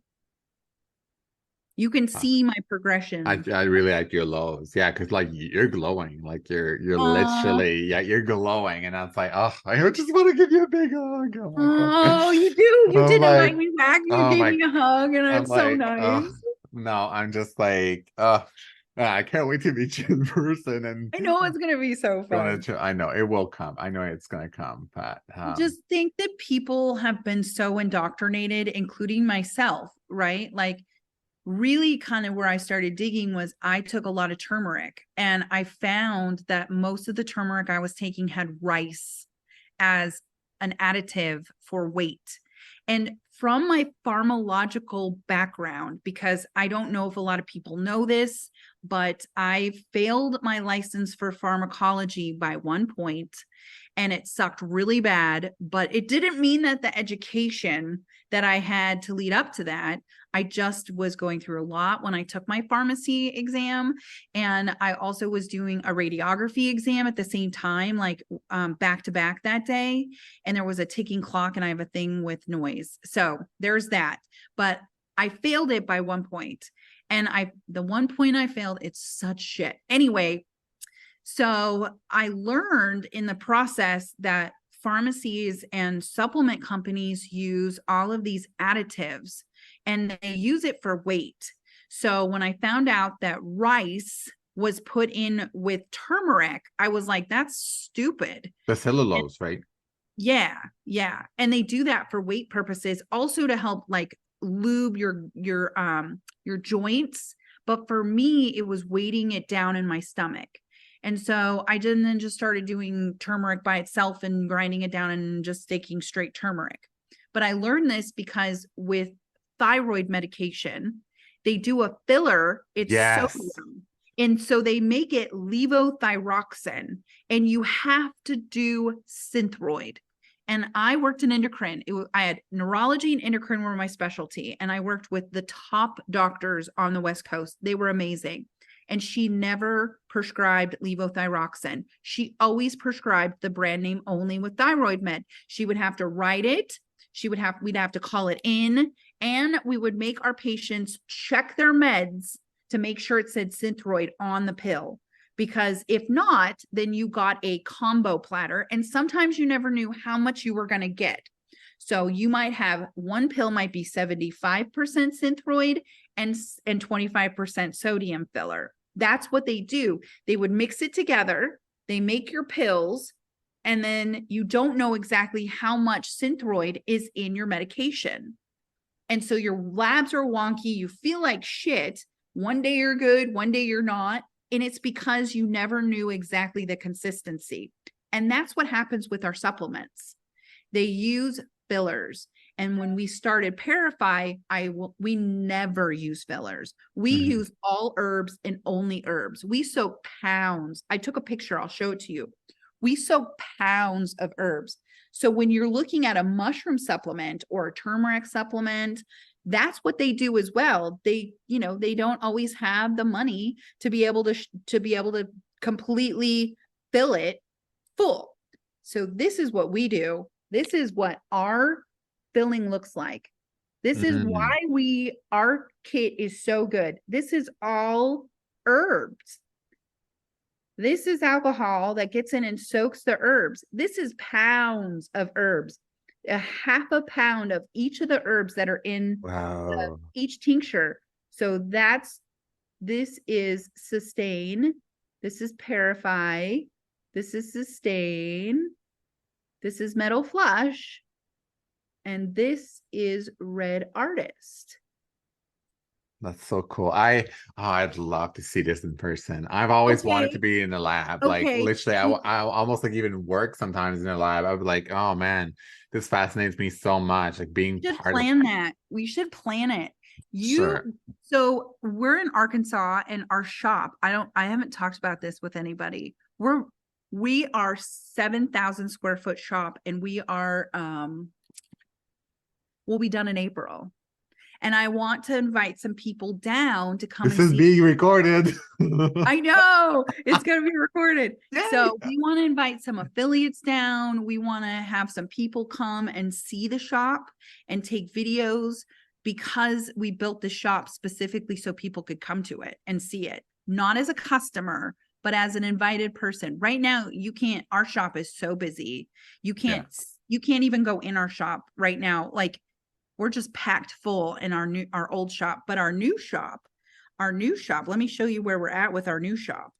B: You can see my progression.
A: I really like your lows. Yeah, because like you're glowing. Like you're
B: Uh,
A: literally, yeah, you're glowing. And I was like, oh, I just want to give you a big hug. Oh my God.
B: oh, you do. You
A: I'm
B: did invite
A: like,
B: me back. You
A: oh
B: gave
A: my,
B: me a hug, and
A: I'm
B: it's so
A: like, oh
B: nice.
A: no, I'm just like, I can't wait to meet you in person and
B: I know it's gonna be so
A: gonna
B: fun.
A: I know it will come. I know it's gonna come, but
B: I just think that people have been so indoctrinated, including myself, right? Like, really kind of where I started digging was I took a lot of turmeric, and I found that most of the turmeric I was taking had rice as an additive for weight. And from my pharmacological background, because I don't know if a lot of people know this, but I failed my license for pharmacology by 1 point, and it sucked really bad. But it didn't mean that the education that I had to lead up to that, I just was going through a lot when I took my pharmacy exam. And I also was doing a radiography exam at the same time, like back to back that day. And there was a ticking clock, and I have a thing with noise. So there's that. But I failed it by 1 point. And the 1 point I failed, it's such shit. Anyway, so I learned in the process that pharmacies and supplement companies use all of these additives, and they use it for weight. So when I found out that rice was put in with turmeric, I was like, that's stupid.
A: the
B: And
A: cellulose, right?
B: yeah, yeah. And they do that for weight purposes, also to help like lube your joints. But for me, it was weighting it down in my stomach. And so I didn't then just started doing turmeric by itself and grinding it down and just taking straight turmeric. But I learned this because with thyroid medication, they do a filler, it's
A: Yes.
B: sodium. And so they make it levothyroxine, and you have to do synthroid. And I worked in endocrine. I had neurology and endocrine were my specialty. And I worked with the top doctors on the West Coast. They were amazing. And she never prescribed levothyroxine. She always prescribed the brand name only with thyroid med. She would have to write it. We'd have to call it in, and we would make our patients check their meds to make sure it said Synthroid on the pill. Because if not, then you got a combo platter, and sometimes you never knew how much you were going to get. So you might have one pill might be 75% Synthroid and 25% sodium filler. That's what they do. They would mix it together. They make your pills, and then you don't know exactly how much Synthroid is in your medication. And so your labs are wonky. You feel like shit. One day you're good, one day you're not. And it's because you never knew exactly the consistency. And that's what happens with our supplements. They use fillers. And when we started Parify, we never use fillers. We
A: Mhm.
B: use all herbs and only herbs. We soak pounds. I took a picture, I'll show it to you. We soak pounds of herbs. So when you're looking at a mushroom supplement or a turmeric supplement, that's what they do as well. They don't always have the money to be able to completely fill it full. So this is what we do. This is what our filling looks like. This is
A: Mm.
B: why our kit is so good. This is all herbs. This is alcohol that gets in and soaks the herbs. This is pounds of herbs, a half a pound of each of the herbs that are in
A: Wow.
B: each tincture. So this is sustain. This is parify. This is sustain. This is metal flush. And this is red artist.
A: That's so cool. I'd love to see this in person. I've always wanted to
B: Okay.
A: be in the lab. Like
B: Okay.
A: literally, I almost like even work sometimes in the lab. I would like, oh man, this fascinates me so much. Like being
B: Should
A: part of
B: plan that. We should plan it.
A: sure.
B: So we're in Arkansas, and our shop, I haven't talked about this with anybody. We are 7,000 square foot shop, and we are, we'll be done in April. And I want to invite some people down to come
A: This
B: and
A: is
B: see.
A: being recorded.
B: I know it's going to be recorded.
A: Yay.
B: So we want to invite some affiliates down. We want to have some people come and see the shop and take videos, because we built the shop specifically so people could come to it and see it, not as a customer, but as an invited person. Right now, you can't, our shop is so busy. You can't even go in our shop right now. Like, we're just packed full in our old shop, but our new shop, let me show you where we're at with our new shop.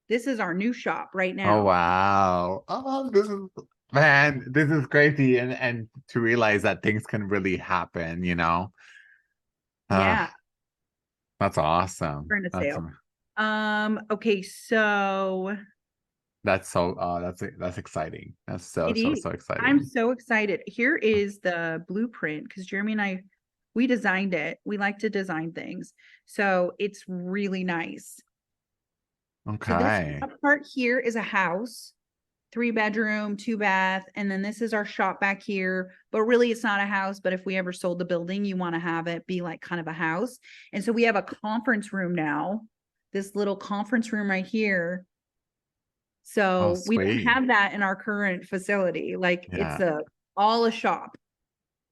B: This is our new shop right now.
A: Oh, wow. Oh, this is crazy. And to realize that things can really happen, you know?
B: Yeah.
A: That's awesome.
B: We're in a
A: That's
B: sale. Okay, so
A: that's exciting. That's so
B: it is.
A: exciting.
B: I'm so excited. Here is the blueprint, because Jeremy and I, we designed it. We like to design things. So it's really nice. So this
A: Okay.
B: part here is a house, 3-bedroom, 2-bath, and then this is our shop back here. But really, it's not a house. But if we ever sold the building, you want to have it be like kind of a house. And so we have a conference room now, this little conference room right here.
A: Oh,
B: So we don't
A: sweet.
B: have that in our current facility. Like, it's all a shop.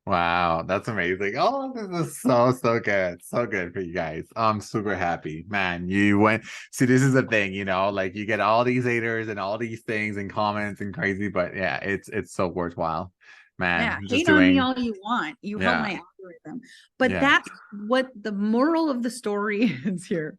A: Wow, that's amazing. Oh, this is so good. So good for you guys. I'm super happy. Man, you went. See, this is the thing, you know, like you get all these haters and all these things and comments and crazy, but yeah, it's so worthwhile. Man,
B: Yeah,
A: just
B: hate on me
A: doing,
B: all you want. You help
A: yeah,
B: my algorithm. But
A: yeah.
B: that's what the moral of the story is here,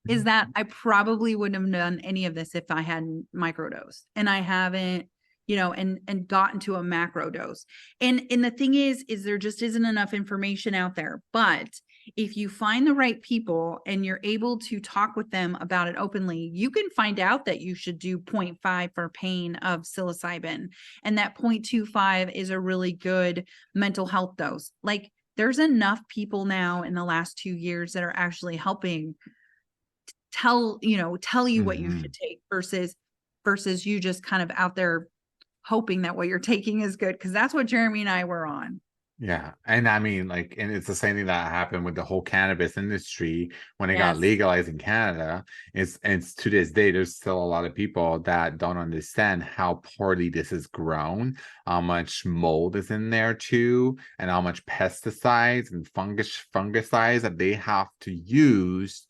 B: is that I probably wouldn't have done any of this if I hadn't microdosed, and I haven't, and gotten to a macro dose. And the thing is there just isn't enough information out there. But if you find the right people and you're able to talk with them about it openly, you can find out that you should do 0.5 for pain of psilocybin, and that 0.25 is a really good mental health dose. Like, there's enough people now in the last 2 years that are actually helping tell you what you should take, versus you just kind of out there hoping that what you're taking is good, because that's what Jeremy and I were on.
A: Yeah. And I mean, like, and it's the same thing that happened with the whole cannabis industry when it got
B: Yes.
A: legalized in Canada. It's to this day, there's still a lot of people that don't understand how poorly this is grown, how much mold is in there too, and how much pesticides and fungicides that they have to use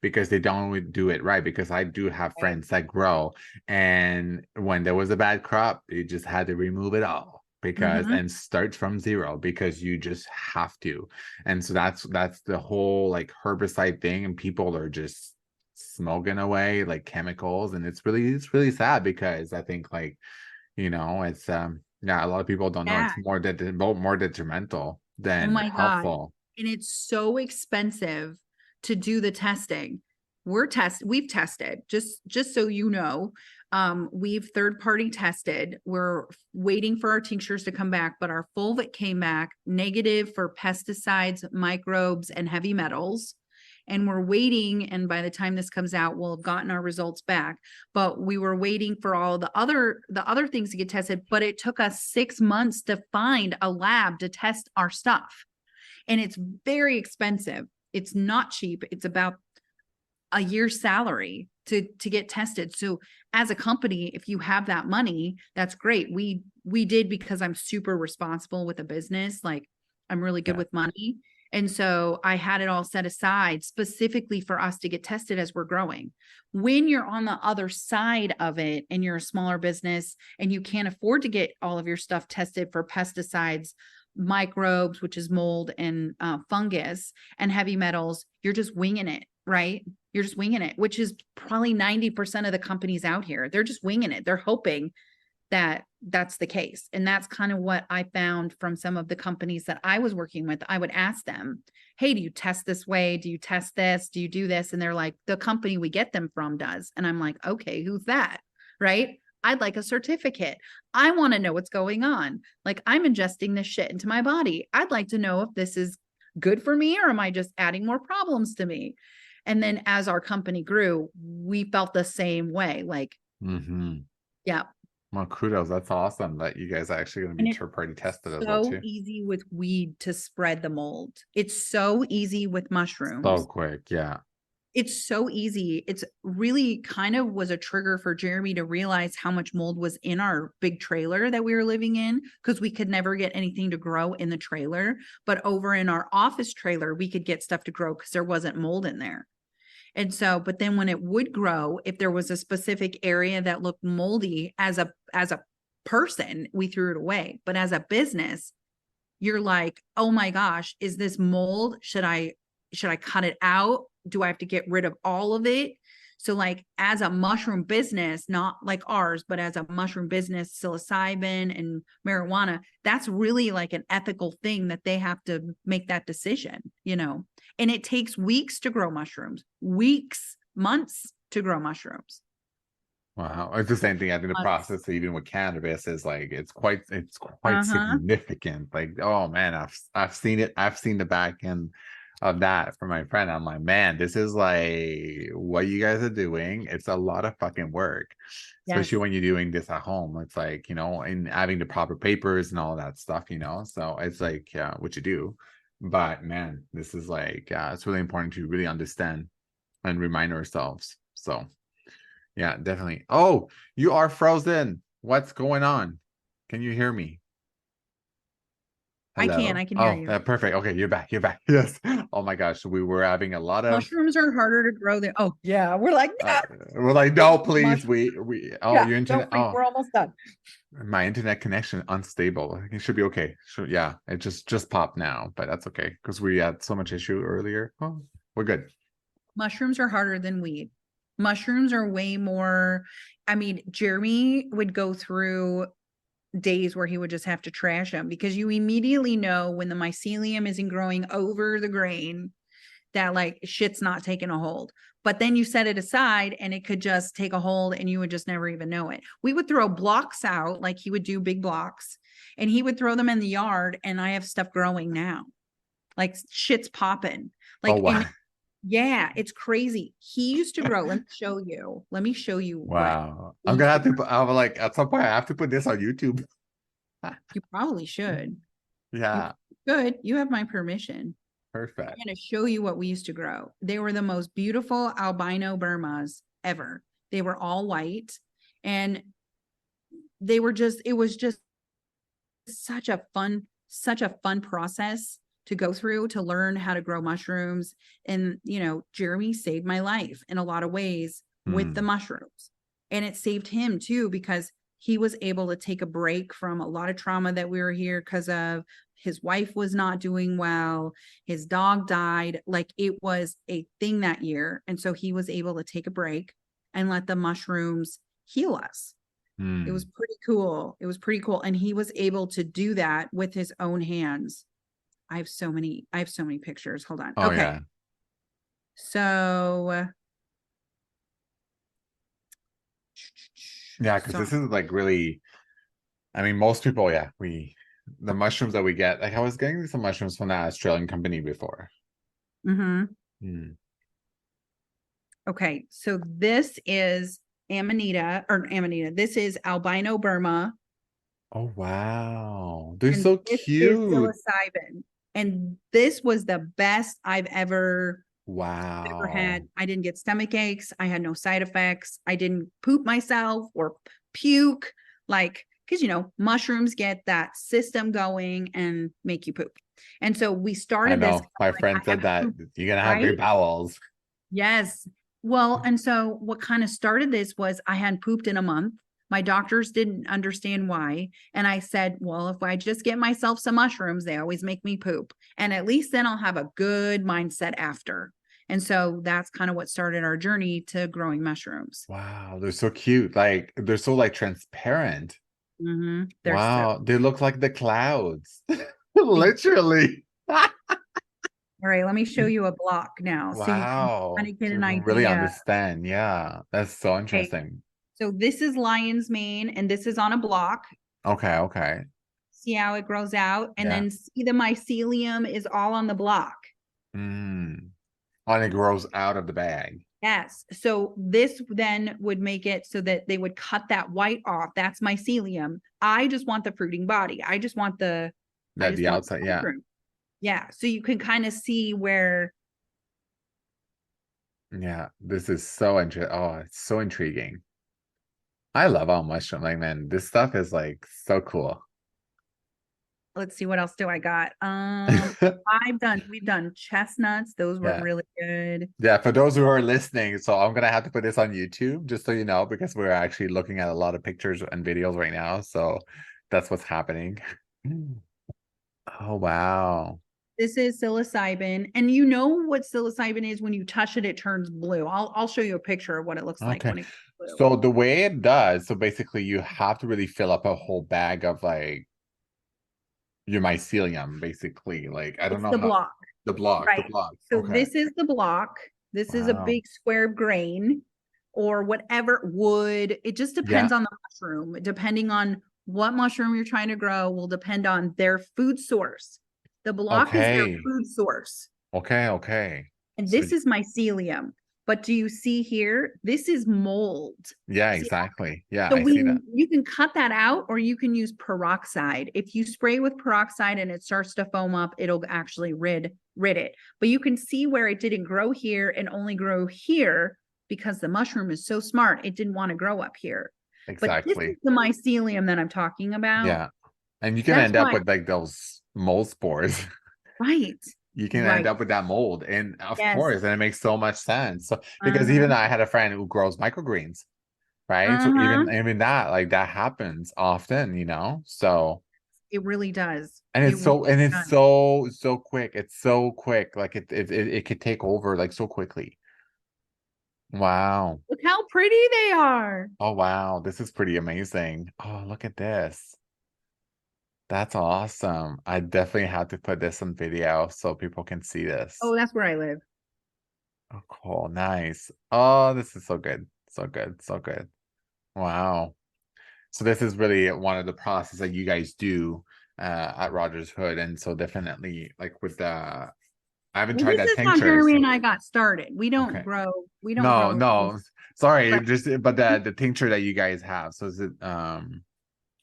A: because they don't do it right. Because I do have friends that grow, and when there was a bad crop, they just had to remove it all and start from zero, because you just have to. And so that's the whole like herbicide thing, and people are just smoking away like chemicals, and it's really sad, because I think, like, it's yeah, a lot of people don't know it's more detrimental
B: Oh
A: than
B: my God.
A: helpful.
B: And it's so expensive to do the testing. We've tested, just so you know. We've third-party tested. We're waiting for our tinctures to come back, but our fulvic came back negative for pesticides, microbes, and heavy metals. And we're waiting, and by the time this comes out, we'll have gotten our results back. But we were waiting for all the other things to get tested, but it took us 6 months to find a lab to test our stuff. And it's very expensive. It's not cheap. It's about a year's salary to get tested. So as a company, if you have that money, that's great. We did, because I'm super responsible with a business. Like, I'm really good with money. And so I had it all set aside specifically for us to get tested as we're growing. When you're on the other side of it and you're a smaller business and you can't afford to get all of your stuff tested for pesticides, microbes, which is mold, and fungus, and heavy metals, you're just winging it, right? You're just winging it, which is probably 90% of the companies out here. They're just winging it. They're hoping that that's the case. And that's kind of what I found from some of the companies that I was working with. I would ask them, hey, do you test this way? Do you test this? Do you do this? And they're like, the company we get them from does. And I'm like, okay, who's that? Right? I'd like a certificate. I want to know what's going on. Like, I'm ingesting this shit into my body. I'd like to know if this is good for me, or am I just adding more problems to me? And then as our company grew, we felt the same way. Like, yeah,
A: Well, kudos. That's awesome that you guys are actually going to
B: And
A: be
B: it's
A: third party tested as well
B: so
A: too.
B: easy with weed to spread the mold. It's so easy with
A: So
B: mushrooms.
A: quick, yeah.
B: It's so easy. It's really kind of was a trigger for Jeremy to realize how much mold was in our big trailer that we were living in, because we could never get anything to grow in the trailer. But over in our office trailer, we could get stuff to grow because there wasn't mold in there. And so, but then when it would grow, if there was a specific area that looked moldy as a person, we threw it away. But as a business, you're like, oh my gosh, is this mold? Should I cut it out? Do I have to get rid of all of it? So like as a mushroom business, not like ours, but as a mushroom business, psilocybin and marijuana, that's really like an ethical thing that they have to make that decision, you know. And it takes weeks to grow mushrooms, weeks, months to grow mushrooms.
A: Wow. It's the same thing. I think the
B: Months.
A: process, even with cannabis, is like it's quite
B: Uh-huh.
A: significant. Like, oh man, I've seen it. I've seen the back end of that from my friend. I'm like, man, this is like what you guys are doing. It's a lot of fucking work, especially
B: Yes.
A: when you're doing this at home. It's like, and having the proper papers and all that stuff. So it's like what you do. But man, this is like it's really important to really understand and remind ourselves. So. Yeah, definitely. Oh, you are frozen. What's going on? Can you hear me? Hello?
B: I can hear
A: Oh,
B: you.
A: perfect. Okay, you're back. You're back. Yes. Oh my gosh, we were having a lot of
B: Mushrooms are harder to grow than, oh yeah, we're like,
A: uh,
B: no,
A: we're like,
B: don't
A: no,
B: freak
A: please.
B: mushroom.
A: We oh,
B: Yeah,
A: your internet.
B: don't freak.
A: Oh,
B: We're almost done.
A: my internet connection unstable. I think it should be okay. So yeah, it just popped now, but that's okay because we had so much issue earlier. Oh, we're good.
B: Mushrooms are harder than weed. Mushrooms are way more. I mean, Jeremy would go through days where he would just have to trash them because you immediately know when the mycelium isn't growing over the grain that like shit's not taking a hold. But then you set it aside and it could just take a hold and you would just never even know it. We would throw blocks out, like he would do big blocks and he would throw them in the yard. And I have stuff growing now, like shit's popping.
A: Oh
B: Like,
A: wow.
B: and yeah, it's crazy. He used to grow. Let me show you. Let me show you what
A: Wow.
B: he
A: I'm gonna
B: used to
A: have to
B: grow.
A: put, I'm like at some point I have to put this on YouTube.
B: You probably should. You
A: Yeah,
B: could. You have my permission. I'm
A: perfect.
B: going to show you what we used to grow. They were the most beautiful albino Burmas ever. They were all white and they were just, it was just such a fun process to go through to learn how to grow mushrooms. And, you know, Jeremy saved my life in a lot of ways with the
A: Hmm.
B: mushrooms. And it saved him too, because he was able to take a break from a lot of trauma that we were here because of his wife was not doing well. His dog died. Like it was a thing that year. And so he was able to take a break and let the mushrooms heal us. It was
A: Hmm.
B: pretty cool. It was pretty cool. And he was able to do that with his own hands. I have so many pictures. Hold on.
A: Oh
B: Okay.
A: yeah.
B: So,
A: Yeah, because
B: so
A: this is like really, I mean, most people, yeah, the mushrooms that we get, like I was getting some mushrooms from that Australian company before.
B: mhm.
A: Hmm.
B: Okay. So this is Amanita. This is albino Burma.
A: Oh wow. They're
B: And
A: so
B: this is
A: cute.
B: psilocybin. And this was the best I've ever
A: Wow.
B: had. I didn't get stomach aches. I had no side effects. I didn't poop myself or puke. Like, because, you know, mushrooms get that system going and make you poop. And so we
A: I
B: started this.
A: know. My
B: Like,
A: friend
B: I
A: said
B: have
A: that
B: poop,
A: you're gonna have
B: right?
A: big bowels.
B: Yes. Well, and so what kind of started this was I hadn't pooped in a month. My doctors didn't understand why. And I said, well, if I just get myself some mushrooms, they always make me poop. And at least then I'll have a good mindset after. And so that's kind of what started our journey to growing mushrooms.
A: Wow, they're so cute. Like they're so like transparent.
B: They're so,
A: Wow, they look like the clouds.
B: all
A: Literally.
B: right, let me show you a block now so you can kind
A: Wow.
B: of get
A: So we
B: an
A: can really
B: idea.
A: understand. Yeah, that's so
B: Okay.
A: interesting.
B: So this is lion's mane and this is on a block.
A: Okay, okay.
B: See how it grows out, and
A: Yeah.
B: then see the mycelium is all on the block.
A: Mm. Oh, and it grows out of the bag.
B: Yes. So this then would make it so that they would cut that white off. That's mycelium. I just want the fruiting body. I
A: That
B: just
A: the
B: want
A: outside,
B: the
A: yeah.
B: mushroom. Yeah. So you can kind of see where
A: Yeah, this is so interesting. Oh, it's so intriguing. I love all mushroom. Like, man, this stuff is like so cool.
B: let's see what else do I got. We've done chestnuts. Those were
A: Yeah.
B: really good.
A: Yeah, for those who are listening, so I'm gonna have to put this on YouTube just so you know, because we're actually looking at a lot of pictures and videos right now. So that's what's happening. Oh wow.
B: This is psilocybin, and you know what psilocybin is when you touch it, it turns blue. I'll show you a picture of what it looks like
A: Okay.
B: when it's blue.
A: So the way it does, so basically you have to really fill up a whole bag of like your mycelium, basically. Like I don't
B: It's
A: know
B: the
A: how
B: block,
A: the
B: right?
A: block.
B: So
A: Okay.
B: this is the block. This is a
A: Wow.
B: big square grain or whatever wood. It just
A: Yeah.
B: depends on the mushroom. Depending on what mushroom you're trying to grow will depend on their food source. The block is their
A: Okay.
B: food source.
A: Okay. Okay.
B: And
A: So
B: this is mycelium. But do you see here? This is mold.
A: yeah,
B: See,
A: exactly. Yeah,
B: so
A: I see that.
B: you can cut that out or you can use peroxide. If you spray with peroxide and it starts to foam up, it'll actually rid it. But you can see where it didn't grow here and only grow here because the mushroom is so smart. It didn't want to grow up here. But this is
A: Exactly.
B: the mycelium that I'm talking about.
A: Yeah. And you can
B: That's
A: end up
B: why,
A: with like those mold spores.
B: right,
A: You can end
B: right.
A: up with that mold. And of
B: Yes.
A: course, and it makes so much sense. So because
B: Uh-huh.
A: even I had a friend who grows microgreens, right? So
B: Uh-huh.
A: even that, like that happens often, you know? So
B: It really does.
A: and
B: It
A: it's
B: really
A: so and it's
B: does.
A: so quick. It's so quick. Like it could take over like so quickly. Wow.
B: Look how pretty they are.
A: Oh wow. This is pretty amazing. Oh, look at this. That's awesome. I definitely have to put this on video so people can see this.
B: Oh, that's where I live.
A: Oh, cool. Nice. Oh, this is so good. So good. So good. Wow. So this is really one of the process that you guys do at Rogers Hood. And so definitely like with the I haven't
B: Well,
A: tried
B: this
A: that
B: is how
A: tinctures.
B: Jeremy and I got started.
A: Okay.
B: We don't
A: No,
B: grow
A: no. Sorry,
B: right.
A: just but the tincture that you guys have. So is it red
B: So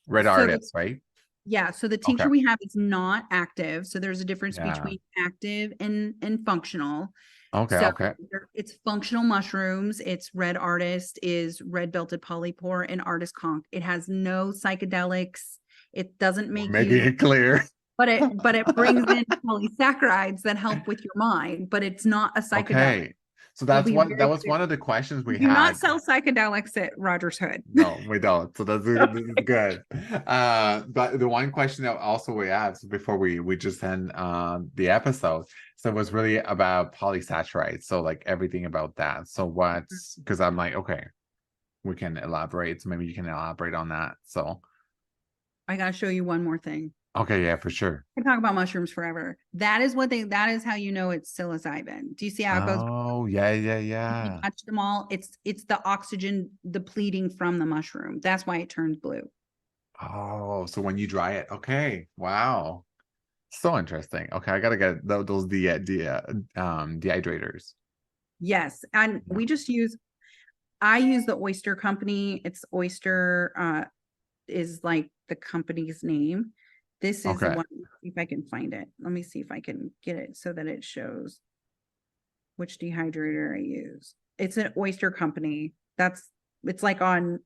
B: the
A: artist, right?
B: yeah, so the
A: Okay.
B: tincture we have is not active. So there's a difference
A: Yeah.
B: between active and functional.
A: Okay,
B: So
A: okay.
B: it's functional mushrooms. It's red artist is red belted polypore and artist conch. It has no psychedelics. It doesn't
A: We're
B: make
A: making
B: you,
A: it clear.
B: but it brings in polysaccharides that help with your mind, but it's not a psychedelic.
A: Okay. So
B: We'll
A: that's
B: be
A: one that
B: very
A: was
B: clear.
A: one of the questions
B: We
A: we
B: do not
A: had.
B: sell psychedelics at Rogers Hood.
A: No, we don't. So that's this is good. But the one question that also we asked before we just end the episode, so it was really about polysaccharides. So like everything about that. So what's because I'm like, okay, we can elaborate. So maybe you can elaborate on that. So
B: I gotta show you one more thing.
A: okay, yeah, for sure.
B: I can talk about mushrooms forever. That is how you know it's psilocybin. Do you see how it goes?
A: Oh, yeah, yeah,
B: If you
A: yeah.
B: touch them all, it's the oxygen depleting from the mushroom. That's why it turns blue.
A: Oh, so when you dry it, okay. Wow. So interesting. Okay, I gotta get those dehydrators.
B: Yes. And
A: Yeah.
B: I use the Oyster Company. It's Oyster is like the company's name. This is the
A: Okay.
B: one, if I can find it. Let me see if I can get it so that it shows which dehydrator I use. It's an Oyster Company. It's like on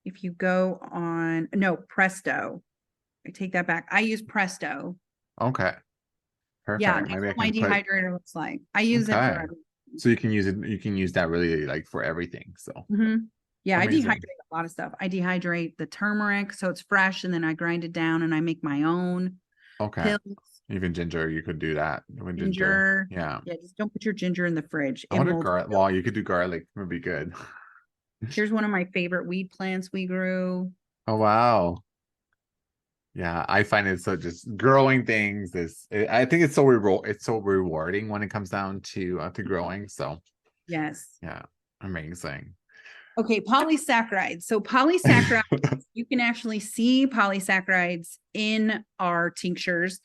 B: if you go on no Presto. I take that back. I use Presto.
A: Okay.
B: Yeah,
A: Perfect.
B: that's
A: Maybe I
B: what my
A: can put
B: dehydrator looks like. I use it for
A: okay.
B: everything.
A: So you can use it, you can use that really like for everything. So
B: Yeah, I dehydrate
A: amazing.
B: a lot of stuff. I dehydrate the turmeric so it's fresh and then I grind it down and I make my own
A: Okay.
B: pills,
A: Even ginger, you could do that. Even ginger.
B: ginger.
A: Yeah.
B: Yeah, just don't put your ginger in the fridge.
A: I
B: It
A: wonder
B: molds.
A: garlic. Well, you could do garlic. Would be good.
B: Here's one of my favorite weed plants we grew.
A: Oh wow. Yeah, I find it so just growing things is I think it's so rewarding when it comes down to growing. So
B: Yes.
A: yeah, amazing.
B: Okay, polysaccharides. So polysaccharides, you can actually see polysaccharides in our tinctures.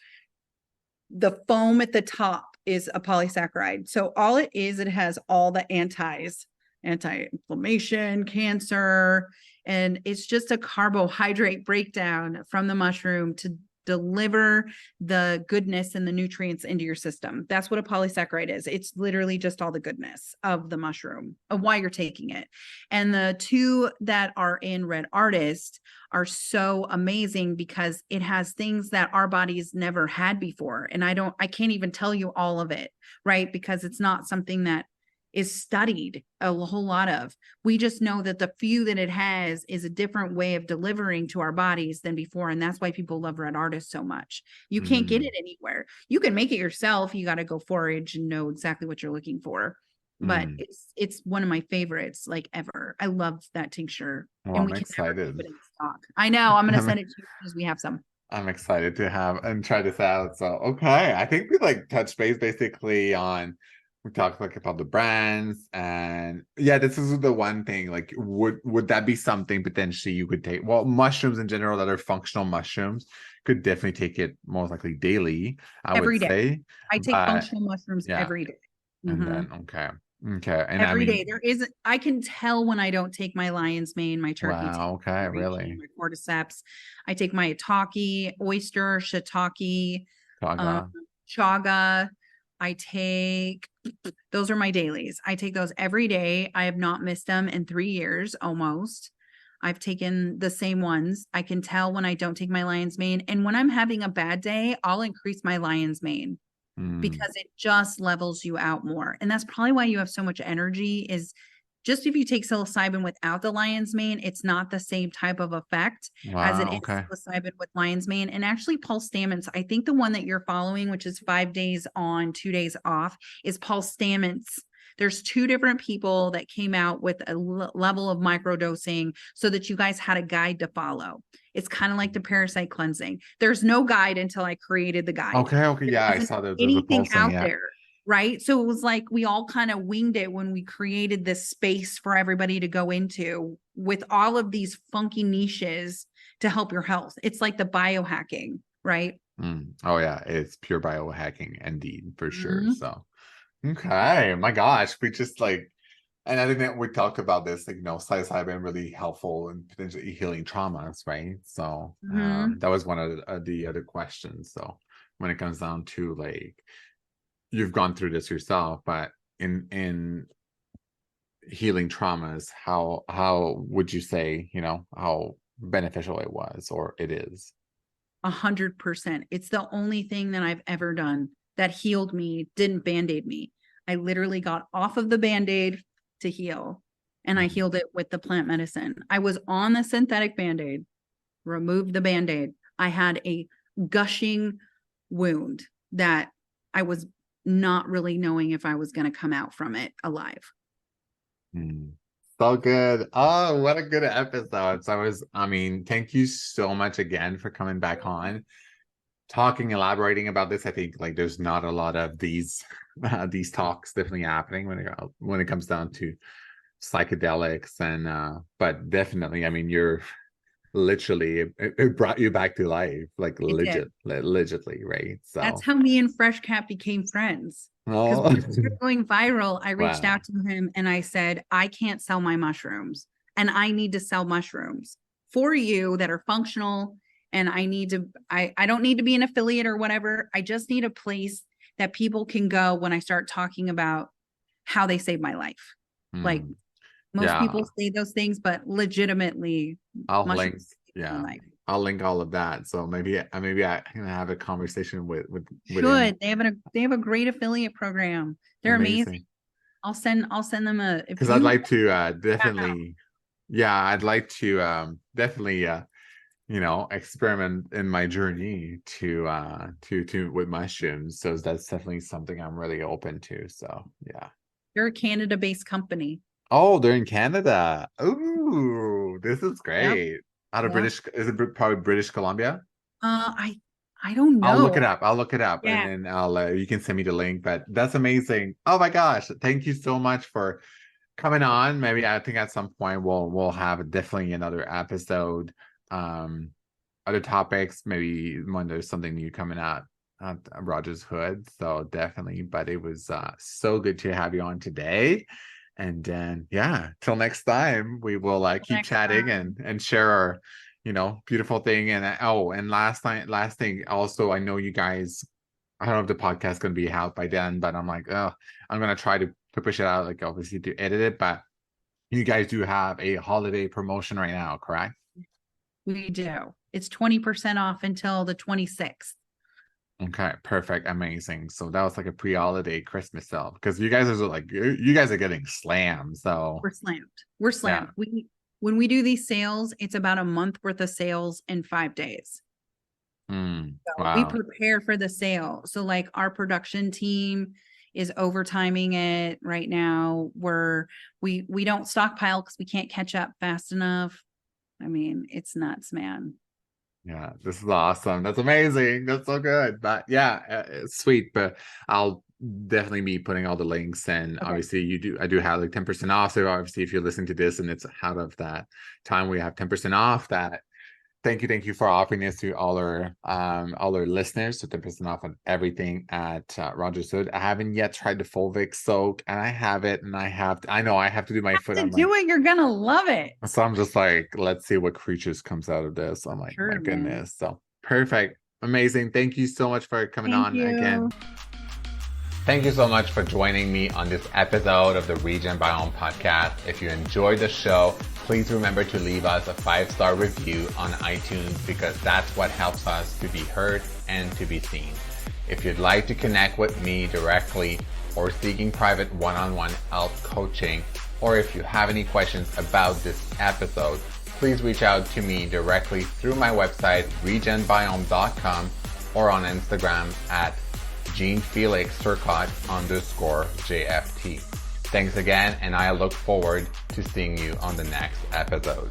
B: The foam at the top is a polysaccharide. So all it is, it has all the anti-inflammation, cancer, and it's just a carbohydrate breakdown from the mushroom to deliver the goodness and the nutrients into your system. That's what a polysaccharide is. It's literally just all the goodness of the mushroom, of why you're taking it. And the two that are in Red Artist are so amazing because it has things that our bodies never had before. And I can't even tell you all of it, right? Because it's not something that is studied a whole lot of. We just know that the few that it has is a different way of delivering to our bodies than before. And that's why people love Red Artist so much. You can't get it anywhere. You can make it yourself. You got to go forage and know exactly what you're looking for. But it's one of my favorites, like, ever. I love that tincture.
A: Well,
B: And
A: I'm
B: we can never
A: excited.
B: keep it in stock. I know. I'm going to send it to you as we have some.
A: I'm excited to have and try this out. So, okay. I think we like touched base basically on, we talked like about the brands, and yeah, this is the one thing, like, would that be something potentially you could take? Well, mushrooms in general that are functional mushrooms could definitely take it most likely daily, I
B: Every
A: would
B: day.
A: say.
B: I take
A: But
B: functional mushrooms
A: yeah,
B: every day.
A: and then okay. And I
B: Every
A: mean,
B: day. There is, I can tell when I don't take my lion's mane, my turkey tail,
A: wow, okay,
B: my reishi,
A: really.
B: my cordyceps. I take my Itaki, oyster, shiitake, um,
A: Chaga.
B: chaga. Those are my dailies. I take those every day. I have not missed them in 3 years almost. I've taken the same ones. I can tell when I don't take my lion's mane. And when I'm having a bad day, I'll increase my lion's mane because it just levels you out more. And that's probably why you have so much energy, is just if you take psilocybin without the lion's mane, it's not the same type of effect as it
A: Wow,
B: is
A: okay.
B: psilocybin with lion's mane. And actually, Paul Stamets, I think the one that you're following, which is 5 days on, 2 days off, is Paul Stamets. There's 2 different people that came out with a level of microdosing so that you guys had a guide to follow. It's kind of like the parasite cleansing. There's no guide until I created the guide.
A: Okay,
B: There
A: yeah, I
B: wasn't
A: saw that there's a
B: anything
A: pulsing,
B: out
A: yeah.
B: there, right? So it was like we all kind of winged it when we created this space for everybody to go into with all of these funky niches to help your health. It's like the biohacking, right?
A: Oh yeah, it's pure biohacking indeed, for sure. So okay, my gosh, we just like, and I think that we talked about this, like, psilocybin really helpful in potentially healing traumas, right? So that was one of the other questions. So when it comes down to, like, you've gone through this yourself, but in healing traumas, how would you say, how beneficial it was or it is?
B: 100%. It's the only thing that I've ever done that healed me, didn't band-aid me. I literally got off of the band-aid to heal, and I healed it with the plant medicine. I was on the synthetic band-aid, removed the band-aid. I had a gushing wound that I was not really knowing if I was going to come out from it alive.
A: So good. Oh, what a good episode. So I mean, thank you so much again for coming back on, talking, elaborating about this. I think, like, there's not a lot of these talks definitely happening when it comes down to psychedelics, and but definitely, I mean, you're literally, it brought you back to life, like, legitly, right?
B: That's
A: So,
B: how me and Fresh Cat became friends. Because
A: oh,
B: when it started going viral, I reached
A: wow.
B: out to him and I said, I can't sell my mushrooms and I need to sell mushrooms for you that are functional. And I don't need to be an affiliate or whatever. I just need a place that people can go when I start talking about how they saved my life. Like, most
A: Yeah,
B: people say those things, but legitimately,
A: I'll link.
B: mushrooms saved my
A: Yeah,
B: life.
A: I'll link all of that. So maybe I can have a conversation with him.
B: Should they have a great affiliate program? They're amazing.
A: Amazing.
B: I'll send them a, if
A: Because I'd
B: you
A: like to definitely, yeah, I'd like to definitely experiment in my journey to with mushrooms. So that's definitely something I'm really open to. So yeah.
B: they're a Canada-based company.
A: Oh, they're in Canada. Ooh, this is
B: Yep.
A: great. Out of
B: Yep.
A: probably British Columbia?
B: I don't
A: I'll look
B: know.
A: it up. I'll look it up, and
B: Yeah.
A: then you can send me the link. But that's amazing. Oh my gosh. Thank you so much for coming on. Maybe I think at some point we'll have definitely another episode. Other topics, maybe when there's something new coming out. Roger's hood. So definitely, but it was so good to have you on today. And then, yeah, till next time, we will keep chatting and share our, beautiful thing. And and last thing, also, I know you guys, I don't know if the podcast is going to be out by then, but I'm like, oh, I'm going to try to push it out, like obviously to edit it. But you guys do have a holiday promotion right now, correct?
B: We do. It's 20% off until the 26th.
A: Okay, perfect, amazing. So that was like a pre-holiday Christmas sale because you guys are getting slammed. So
B: we're slammed. Yeah. When we do these sales, it's about a month worth of sales in 5 days. So
A: wow.
B: We prepare for the sale. So like our production team is overtiming it right now. We don't stockpile because we can't catch up fast enough. I mean, it's nuts, man.
A: Yeah, this is awesome. That's amazing. That's so good. But yeah, it's sweet. But I'll definitely be putting all the links. And obviously, I do have like 10% off. So obviously, if you're listening to this and it's out of that time, we have 10% off. That thank you for offering this to all our listeners. So 10% off on everything at Roger's Hood. I haven't yet tried the Fulvic soak, and I have it, and I know I have to do my foot.
B: Do it, you're gonna love it.
A: So I'm just like, let's see what creatures comes out of this. I'm like, my goodness. So perfect, amazing. Thank you so much for coming on again. Thank you so much for joining me on this episode of the Regen Biome podcast. If you enjoyed the show, please remember to leave us a 5-star review on iTunes because that's what helps us to be heard and to be seen. If you'd like to connect with me directly or seeking private one-on-one health coaching, or if you have any questions about this episode, please reach out to me directly through my website, regenbiome.com, or on Instagram at JeanFelix_JFT. Thanks again, and I look forward to seeing you on the next episode.